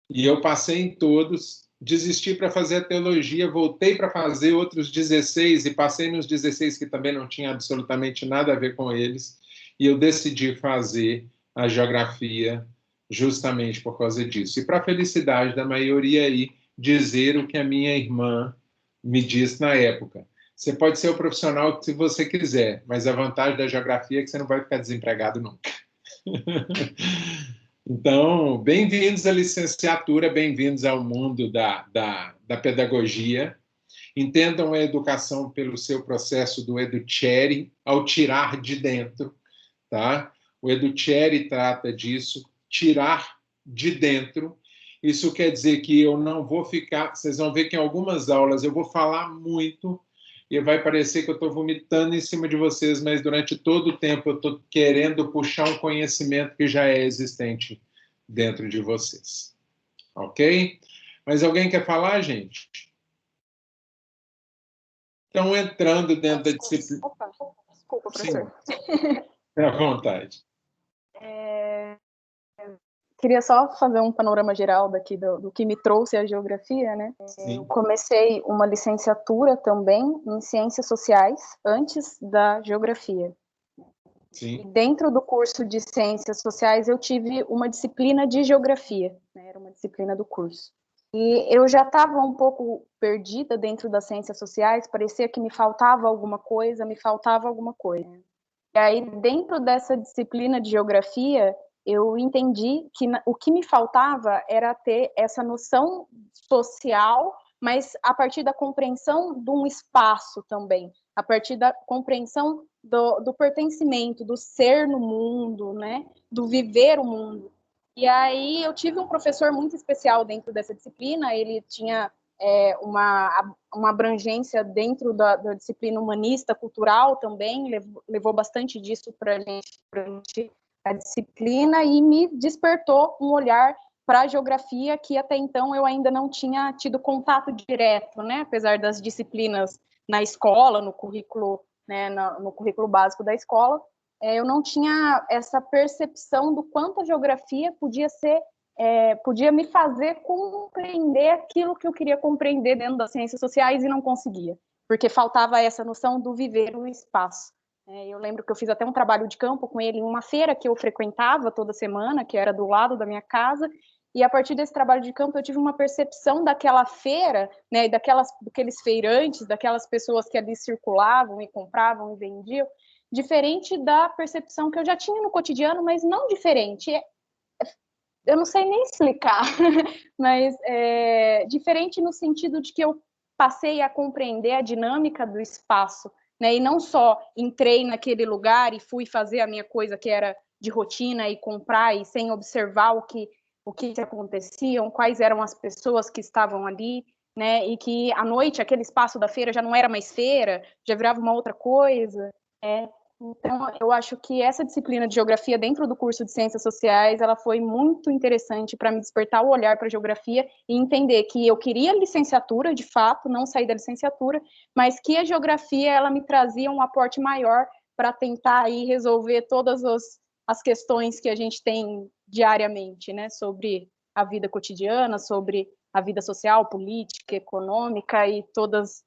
e eu passei em todos, desisti para fazer a teologia, voltei para fazer outros 16 e passei nos 16 que também não tinha absolutamente nada a ver com eles, e eu decidi fazer a geografia justamente por causa disso. E para a felicidade da maioria aí, dizer o que a minha irmã me disse na época. Você pode ser o profissional que você quiser, mas a vantagem da geografia é que você não vai ficar desempregado nunca. Então, bem-vindos à licenciatura, bem-vindos ao mundo da pedagogia. Entendam a educação pelo seu processo do educere, ao tirar de dentro, tá? O educere trata disso, tirar de dentro. Isso quer dizer que eu não vou ficar... Vocês vão ver que em algumas aulas eu vou falar muito e vai parecer que eu estou vomitando em cima de vocês, mas durante todo o tempo eu estou querendo puxar um conhecimento que já é existente dentro de vocês. Ok? Mas alguém quer falar, gente? Estão entrando dentro da disciplina. Opa, desculpa, professor. Sim, à vontade. Queria só fazer um panorama geral daqui do que me trouxe a geografia, né? Sim. Eu comecei uma licenciatura também em ciências sociais antes da geografia. Sim. E dentro do curso de ciências sociais eu tive uma disciplina de geografia, né? Era uma disciplina do curso. E eu já estava um pouco perdida dentro das ciências sociais, parecia que me faltava alguma coisa. E aí, dentro dessa disciplina de geografia, eu entendi que o que me faltava era ter essa noção social, mas a partir da compreensão de um espaço também, a partir da compreensão do pertencimento, do ser no mundo, né? Do viver o mundo. E aí eu tive um professor muito especial dentro dessa disciplina. Ele tinha uma abrangência dentro da disciplina humanista, cultural também, levou bastante disso para a gente, a disciplina, e me despertou um olhar para a geografia que até então eu ainda não tinha tido contato direto, né? Apesar das disciplinas na escola, no currículo, né, no currículo básico da escola, eu não tinha essa percepção do quanto a geografia podia me fazer compreender aquilo que eu queria compreender dentro das ciências sociais e não conseguia, porque faltava essa noção do viver no espaço. Eu lembro que eu fiz até um trabalho de campo com ele em uma feira que eu frequentava toda semana, que era do lado da minha casa, e a partir desse trabalho de campo eu tive uma percepção daquela feira, né, daqueles feirantes, daquelas pessoas que ali circulavam e compravam e vendiam, diferente da percepção que eu já tinha no cotidiano, mas não diferente. Eu não sei nem explicar, mas diferente no sentido de que eu passei a compreender a dinâmica do espaço, né? E não só entrei naquele lugar e fui fazer a minha coisa que era de rotina e comprar, e sem observar o que acontecia, quais eram as pessoas que estavam ali, né? E que à noite aquele espaço da feira já não era mais feira, já virava uma outra coisa. Então, eu acho que essa disciplina de geografia dentro do curso de ciências sociais, ela foi muito interessante para me despertar o olhar para a geografia e entender que eu queria licenciatura, de fato, não sair da licenciatura, mas que a geografia, ela me trazia um aporte maior para tentar aí resolver todas as questões que a gente tem diariamente, né, sobre a vida cotidiana, sobre a vida social, política, econômica e todas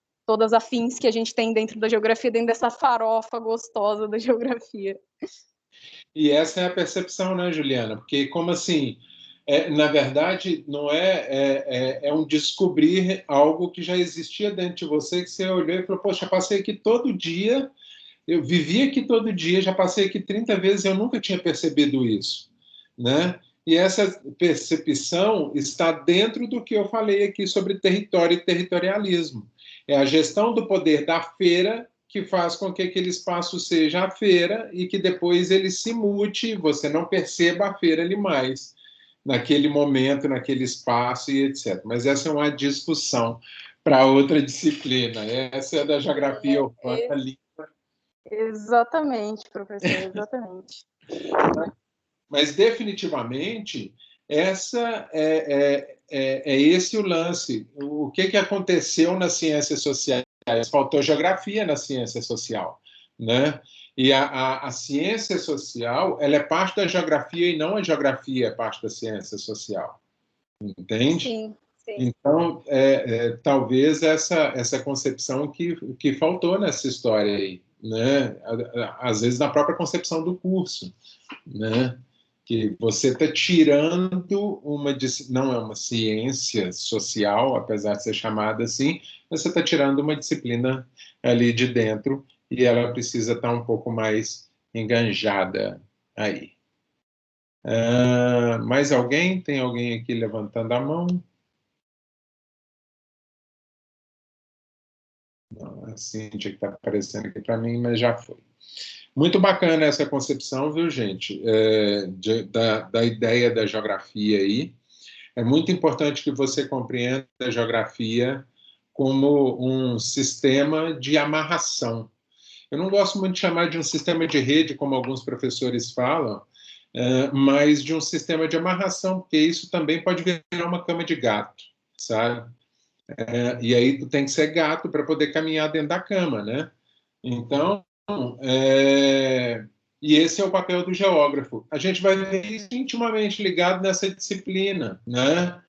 afins que a gente tem dentro da geografia, dentro dessa farofa gostosa da geografia. E essa é a percepção, né, Juliana? Porque, como assim, na verdade, não é um descobrir algo que já existia dentro de você, que você olhou e falou, poxa, passei aqui todo dia, eu vivi aqui todo dia, já passei aqui 30 vezes, eu nunca tinha percebido isso, né? E essa percepção está dentro do que eu falei aqui sobre território e territorialismo. É a gestão do poder da feira que faz com que aquele espaço seja a feira e que depois ele se mute, você não perceba a feira ali mais, naquele momento, naquele espaço e etc. Mas essa é uma discussão para outra disciplina. Essa é da geografia urbana. Exatamente, professor, exatamente. Mas definitivamente essa é esse o lance. O que aconteceu nas ciências sociais? Faltou geografia na ciência social, né? E a ciência social, ela é parte da geografia e não a geografia é parte da ciência social, entende? Sim, sim. Então, talvez essa concepção que faltou nessa história aí, né? Às vezes na própria concepção do curso, né? Que você está tirando não é uma ciência social, apesar de ser chamada assim, mas você está tirando uma disciplina ali de dentro e ela precisa estar um pouco mais enganjada aí. Mais alguém? Tem alguém aqui levantando a mão? Não, a Cíntia que está aparecendo aqui para mim, mas já foi. Muito bacana essa concepção, viu, gente, da ideia da geografia aí. É muito importante que você compreenda a geografia como um sistema de amarração. Eu não gosto muito de chamar de um sistema de rede, como alguns professores falam, mas de um sistema de amarração, porque isso também pode virar uma cama de gato, sabe? E aí tu tem que ser gato para poder caminhar dentro da cama, né? Então, e esse é o papel do geógrafo. A gente vai ver isso intimamente ligado nessa disciplina, né?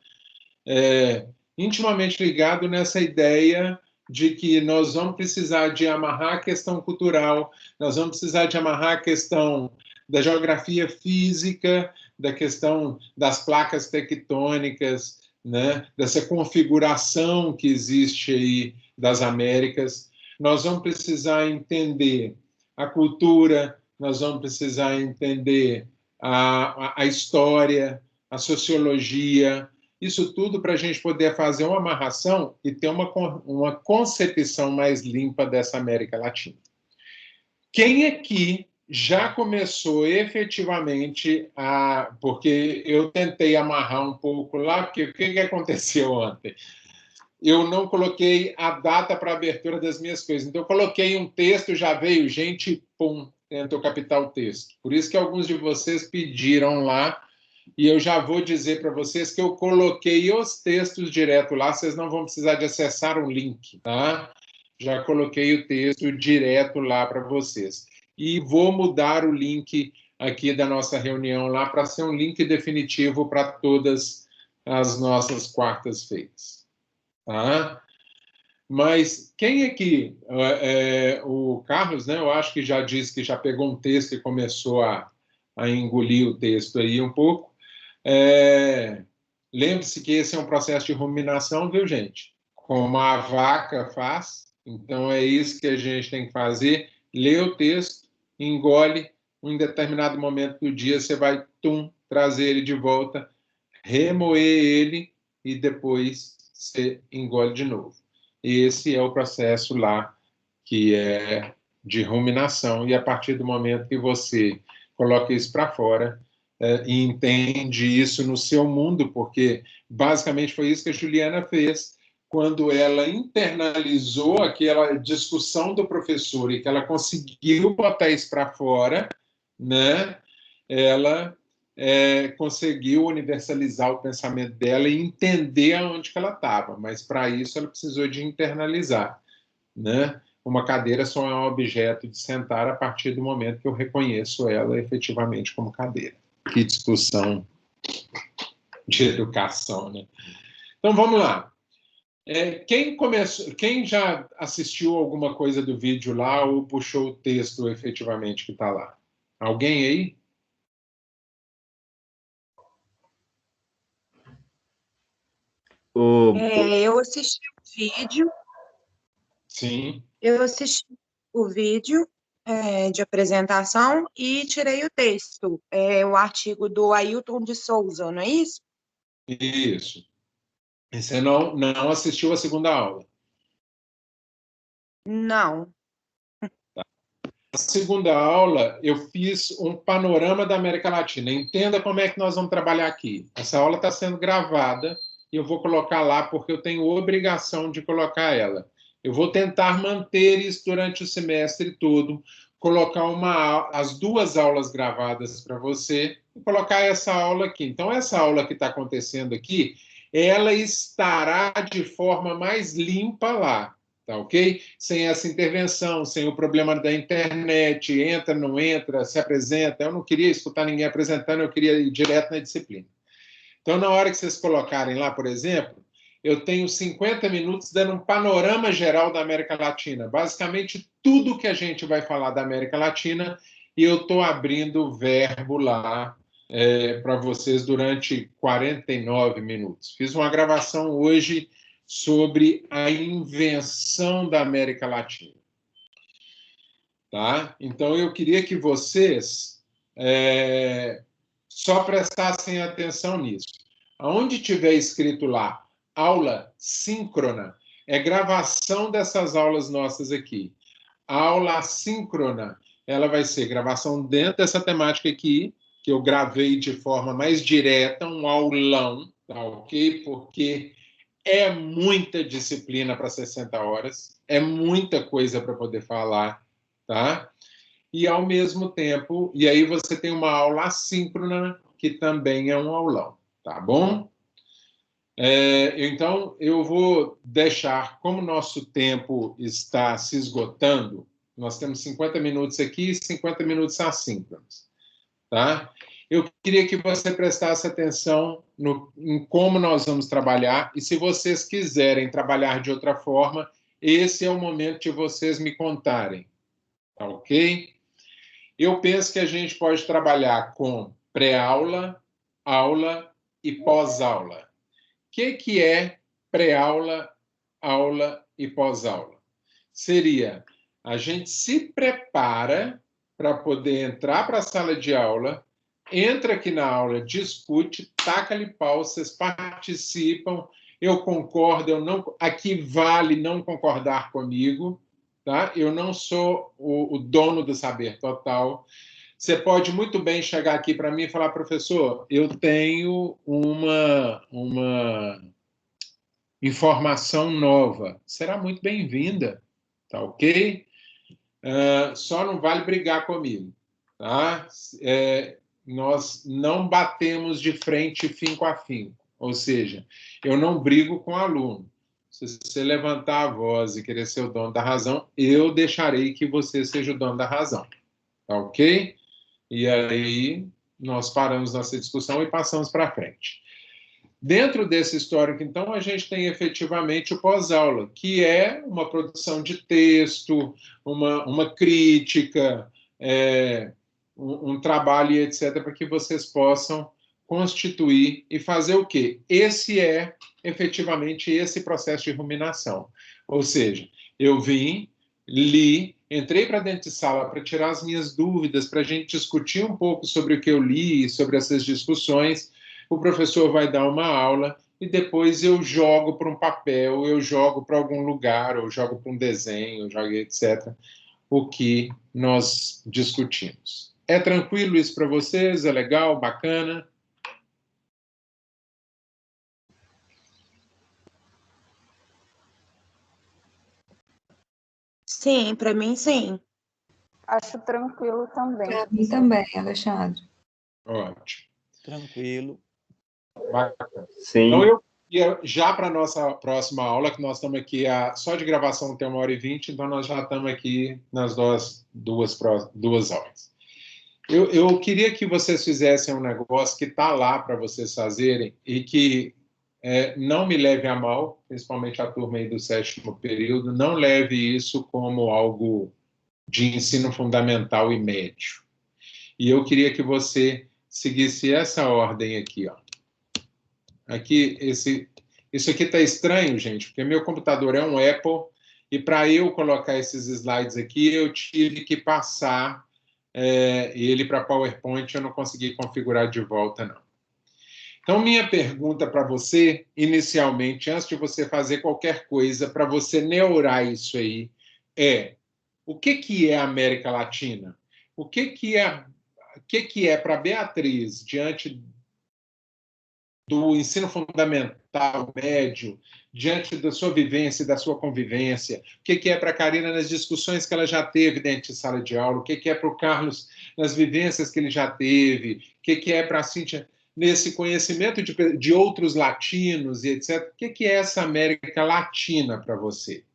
Intimamente ligado nessa ideia de que nós vamos precisar de amarrar a questão cultural, nós vamos precisar de amarrar a questão da geografia física, da questão das placas tectônicas, né? Dessa configuração que existe aí das Américas. Nós vamos precisar entender a cultura, nós vamos precisar entender a história, a sociologia, isso tudo para a gente poder fazer uma amarração e ter uma concepção mais limpa dessa América Latina. Quem aqui já começou efetivamente a... Porque eu tentei amarrar um pouco lá, porque o que aconteceu ontem? Eu não coloquei a data para a abertura das minhas coisas. Então, eu coloquei um texto, já veio gente, pum, tentou captar o texto. Por isso que alguns de vocês pediram lá, e eu já vou dizer para vocês que eu coloquei os textos direto lá, vocês não vão precisar de acessar um link, tá? Já coloquei o texto direto lá para vocês. E vou mudar o link aqui da nossa reunião lá para ser um link definitivo para todas as nossas quartas-feiras. Tá? Mas quem aqui, o Carlos, né, eu acho que já disse que já pegou um texto e começou a engolir o texto aí um pouco. Lembre-se que esse é um processo de ruminação, viu, gente? Como a vaca faz. Então, é isso que a gente tem que fazer. Lê o texto, engole, em determinado momento do dia, você vai, trazer ele de volta, remoer ele e depois você engole de novo. Esse é o processo lá que é de ruminação. E a partir do momento que você coloca isso para fora, e entende isso no seu mundo, porque basicamente foi isso que a Juliana fez quando ela internalizou aquela discussão do professor e que ela conseguiu botar isso para fora, né? Ela conseguiu universalizar o pensamento dela e entender aonde que ela estava, mas para isso ela precisou de internalizar, né? Uma cadeira só é um objeto de sentar a partir do momento que eu reconheço ela efetivamente como cadeira. Que discussão de educação, né? Então, vamos lá. Quem já assistiu alguma coisa do vídeo lá ou puxou o texto efetivamente que está lá? Alguém aí? Eu assisti o vídeo. Sim. Eu assisti o vídeo de apresentação e tirei o texto, o artigo do Ailton de Souza, não é isso? Isso. E você não assistiu a segunda aula? Não. Na segunda aula, eu fiz um panorama da América Latina. Entenda como é que nós vamos trabalhar aqui. Essa aula está sendo gravada e eu vou colocar lá porque eu tenho obrigação de colocar ela. Eu vou tentar manter isso durante o semestre todo, colocar as duas aulas gravadas para você e colocar essa aula aqui. Então, essa aula que está acontecendo aqui, ela estará de forma mais limpa lá. Tá, ok? Sem essa intervenção, sem o problema da internet, entra, não entra, se apresenta. Eu não queria escutar ninguém apresentando, eu queria ir direto na disciplina. Então, na hora que vocês colocarem lá, por exemplo, eu tenho 50 minutos dando um panorama geral da América Latina. Basicamente, tudo que a gente vai falar da América Latina, e eu estou abrindo o verbo lá para vocês durante 49 minutos. Fiz uma gravação hoje sobre a invenção da América Latina. Tá? Então, eu queria que vocês só prestassem atenção nisso. Aonde tiver escrito lá, aula síncrona, é gravação dessas aulas nossas aqui. A aula assíncrona, ela vai ser gravação dentro dessa temática aqui, que eu gravei de forma mais direta, um aulão, tá ok? Porque é muita disciplina para 60 horas, é muita coisa para poder falar, tá? E, ao mesmo tempo, e aí você tem uma aula assíncrona, que também é um aulão, tá bom? Então, eu vou deixar, como o nosso tempo está se esgotando, nós temos 50 minutos aqui e 50 minutos assíncronos, tá? Eu queria que você prestasse atenção em como nós vamos trabalhar, e se vocês quiserem trabalhar de outra forma, esse é o momento de vocês me contarem, tá ok? Eu penso que a gente pode trabalhar com pré-aula, aula e pós-aula. O que é pré-aula, aula e pós-aula? Seria, a gente se prepara para poder entrar para a sala de aula, entra aqui na aula, discute, taca-lhe pau, vocês participam, eu concordo, eu não, aqui vale não concordar comigo, tá? Eu não sou o dono do saber total. Você pode muito bem chegar aqui para mim e falar, professor, eu tenho uma informação nova. Será muito bem-vinda, tá ok? Só não vale brigar comigo, tá? Nós não batemos de frente finco a finco, ou seja, eu não brigo com o aluno. Se você levantar a voz e querer ser o dono da razão, eu deixarei que você seja o dono da razão, tá ok? E aí nós paramos nossa discussão e passamos para frente. Dentro desse histórico, então, a gente tem efetivamente o pós-aula, que é uma produção de texto, uma crítica, um trabalho, etc., para que vocês possam constituir e fazer o quê? Esse é, efetivamente, esse processo de ruminação. Ou seja, eu vim, li, entrei para dentro de sala para tirar as minhas dúvidas, para a gente discutir um pouco sobre o que eu li, sobre essas discussões. O professor vai dar uma aula e depois eu jogo para um papel, eu jogo para algum lugar, ou jogo para um desenho, jogo etc., o que nós discutimos. É tranquilo isso para vocês? É legal? Bacana? Sim, para mim, sim. Acho tranquilo também. Para mim também, Alexandre. Ótimo. Tranquilo. Bacana. Sim. Então, eu ia já para a nossa próxima aula, que nós estamos aqui, só de gravação tem 1h20, então nós já estamos aqui nas duas aulas. Eu queria que vocês fizessem um negócio que está lá para vocês fazerem e que não me leve a mal, principalmente a turma aí do 7º período, não leve isso como algo de ensino fundamental e médio. E eu queria que você seguisse essa ordem aqui, ó. Aqui, isso aqui está estranho, gente, porque meu computador é um Apple e para eu colocar esses slides aqui, eu tive que passar ele para PowerPoint, eu não consegui configurar de volta, não. Então, minha pergunta para você, inicialmente, antes de você fazer qualquer coisa, para você neurar isso aí, o que é a América Latina? O que é para Beatriz, diante do ensino fundamental, médio, diante da sua vivência e da sua convivência, o que é para a Karina nas discussões que ela já teve dentro de sala de aula, o que é para o Carlos nas vivências que ele já teve, o que é para a Cíntia nesse conhecimento de outros latinos e etc. O que é essa América Latina para você?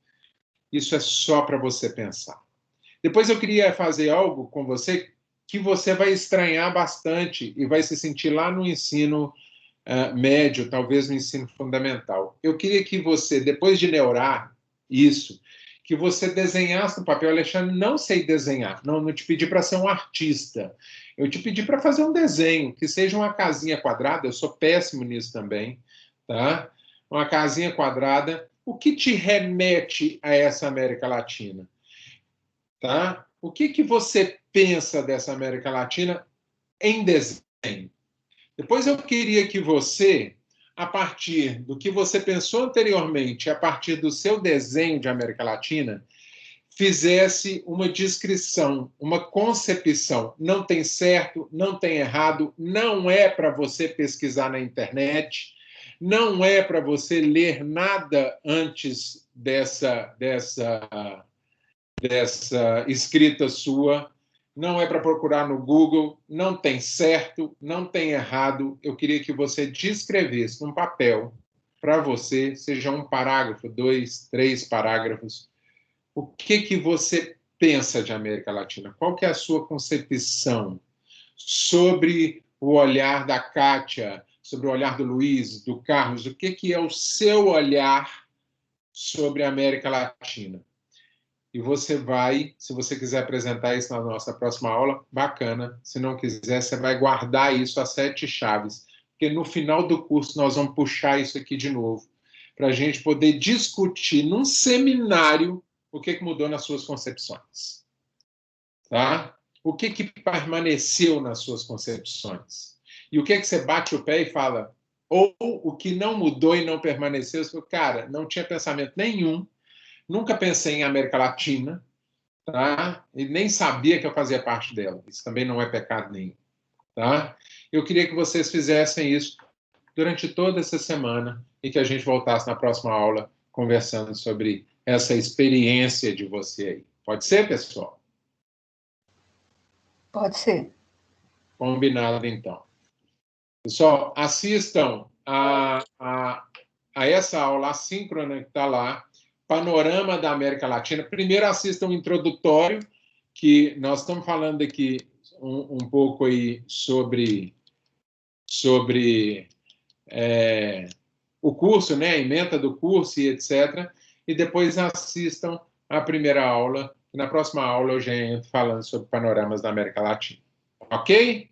Isso é só para você pensar. Depois eu queria fazer algo com você que você vai estranhar bastante e vai se sentir lá no ensino médio, talvez no ensino fundamental. Eu queria que você, depois de neurar isso, que você desenhasse no papel. Alexandre, não sei desenhar. Não te pedi para ser um artista. Eu te pedi para fazer um desenho, que seja uma casinha quadrada. Eu sou péssimo nisso também, tá? Uma casinha quadrada. O que te remete a essa América Latina? Tá? O que você pensa dessa América Latina em desenho? Depois eu queria que você a partir do que você pensou anteriormente, a partir do seu desenho de América Latina, fizesse uma descrição, uma concepção. Não tem certo, não tem errado, não é para você pesquisar na internet, não é para você ler nada antes dessa escrita sua, não é para procurar no Google, não tem certo, não tem errado. Eu queria que você descrevesse num papel para você, seja um parágrafo, 2, 3 parágrafos, o que você pensa de América Latina? Qual que é a sua concepção sobre o olhar da Kátia, sobre o olhar do Luiz, do Carlos? O que é o seu olhar sobre a América Latina? E você vai, se você quiser apresentar isso na nossa próxima aula, bacana. Se não quiser, você vai guardar isso a 7 chaves. Porque no final do curso nós vamos puxar isso aqui de novo, para a gente poder discutir num seminário o que mudou nas suas concepções. Tá? O que permaneceu nas suas concepções? E o que você bate o pé e fala? Ou o que não mudou e não permaneceu, você fala, cara, não tinha pensamento nenhum, nunca pensei em América Latina, tá? E nem sabia que eu fazia parte dela. Isso também não é pecado nenhum. Tá? Eu queria que vocês fizessem isso durante toda essa semana e que a gente voltasse na próxima aula conversando sobre essa experiência de você aí. Pode ser, pessoal? Pode ser. Combinado, então. Pessoal, assistam a essa aula assíncrona que está lá, Panorama da América Latina. Primeiro assistam o introdutório, que nós estamos falando aqui um pouco aí sobre o curso, né, a ementa do curso e etc. E depois assistam a primeira aula. E na próxima aula eu já entro falando sobre panoramas da América Latina. Ok?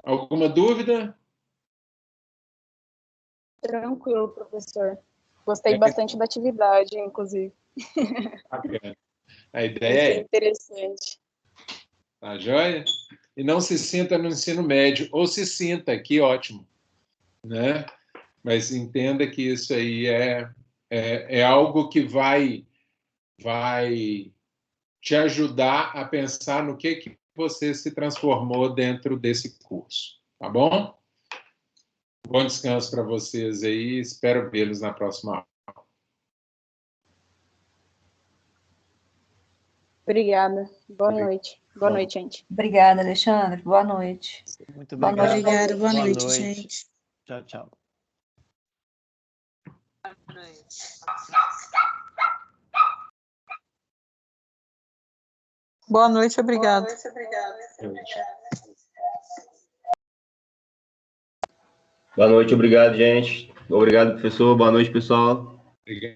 Alguma dúvida? Tranquilo, professor. Gostei bastante da atividade, inclusive. Bacana. A ideia Achei é interessante. tá joia? E não se sinta no ensino médio, ou se sinta, que ótimo, né? Mas entenda que isso aí é algo que vai te ajudar a pensar no que você se transformou dentro desse curso, tá bom? Bom descanso para vocês aí, espero vê-los na próxima aula. Obrigada. Boa noite. Boa noite, gente. Obrigada, Alexandre. Boa noite. Muito Boa obrigado. noite. Obrigada, boa Boa noite, noite. gente. Tchau, tchau. Boa noite, obrigada. Boa noite, obrigado, gente. Obrigado, professor. Boa noite, pessoal. Obrigado.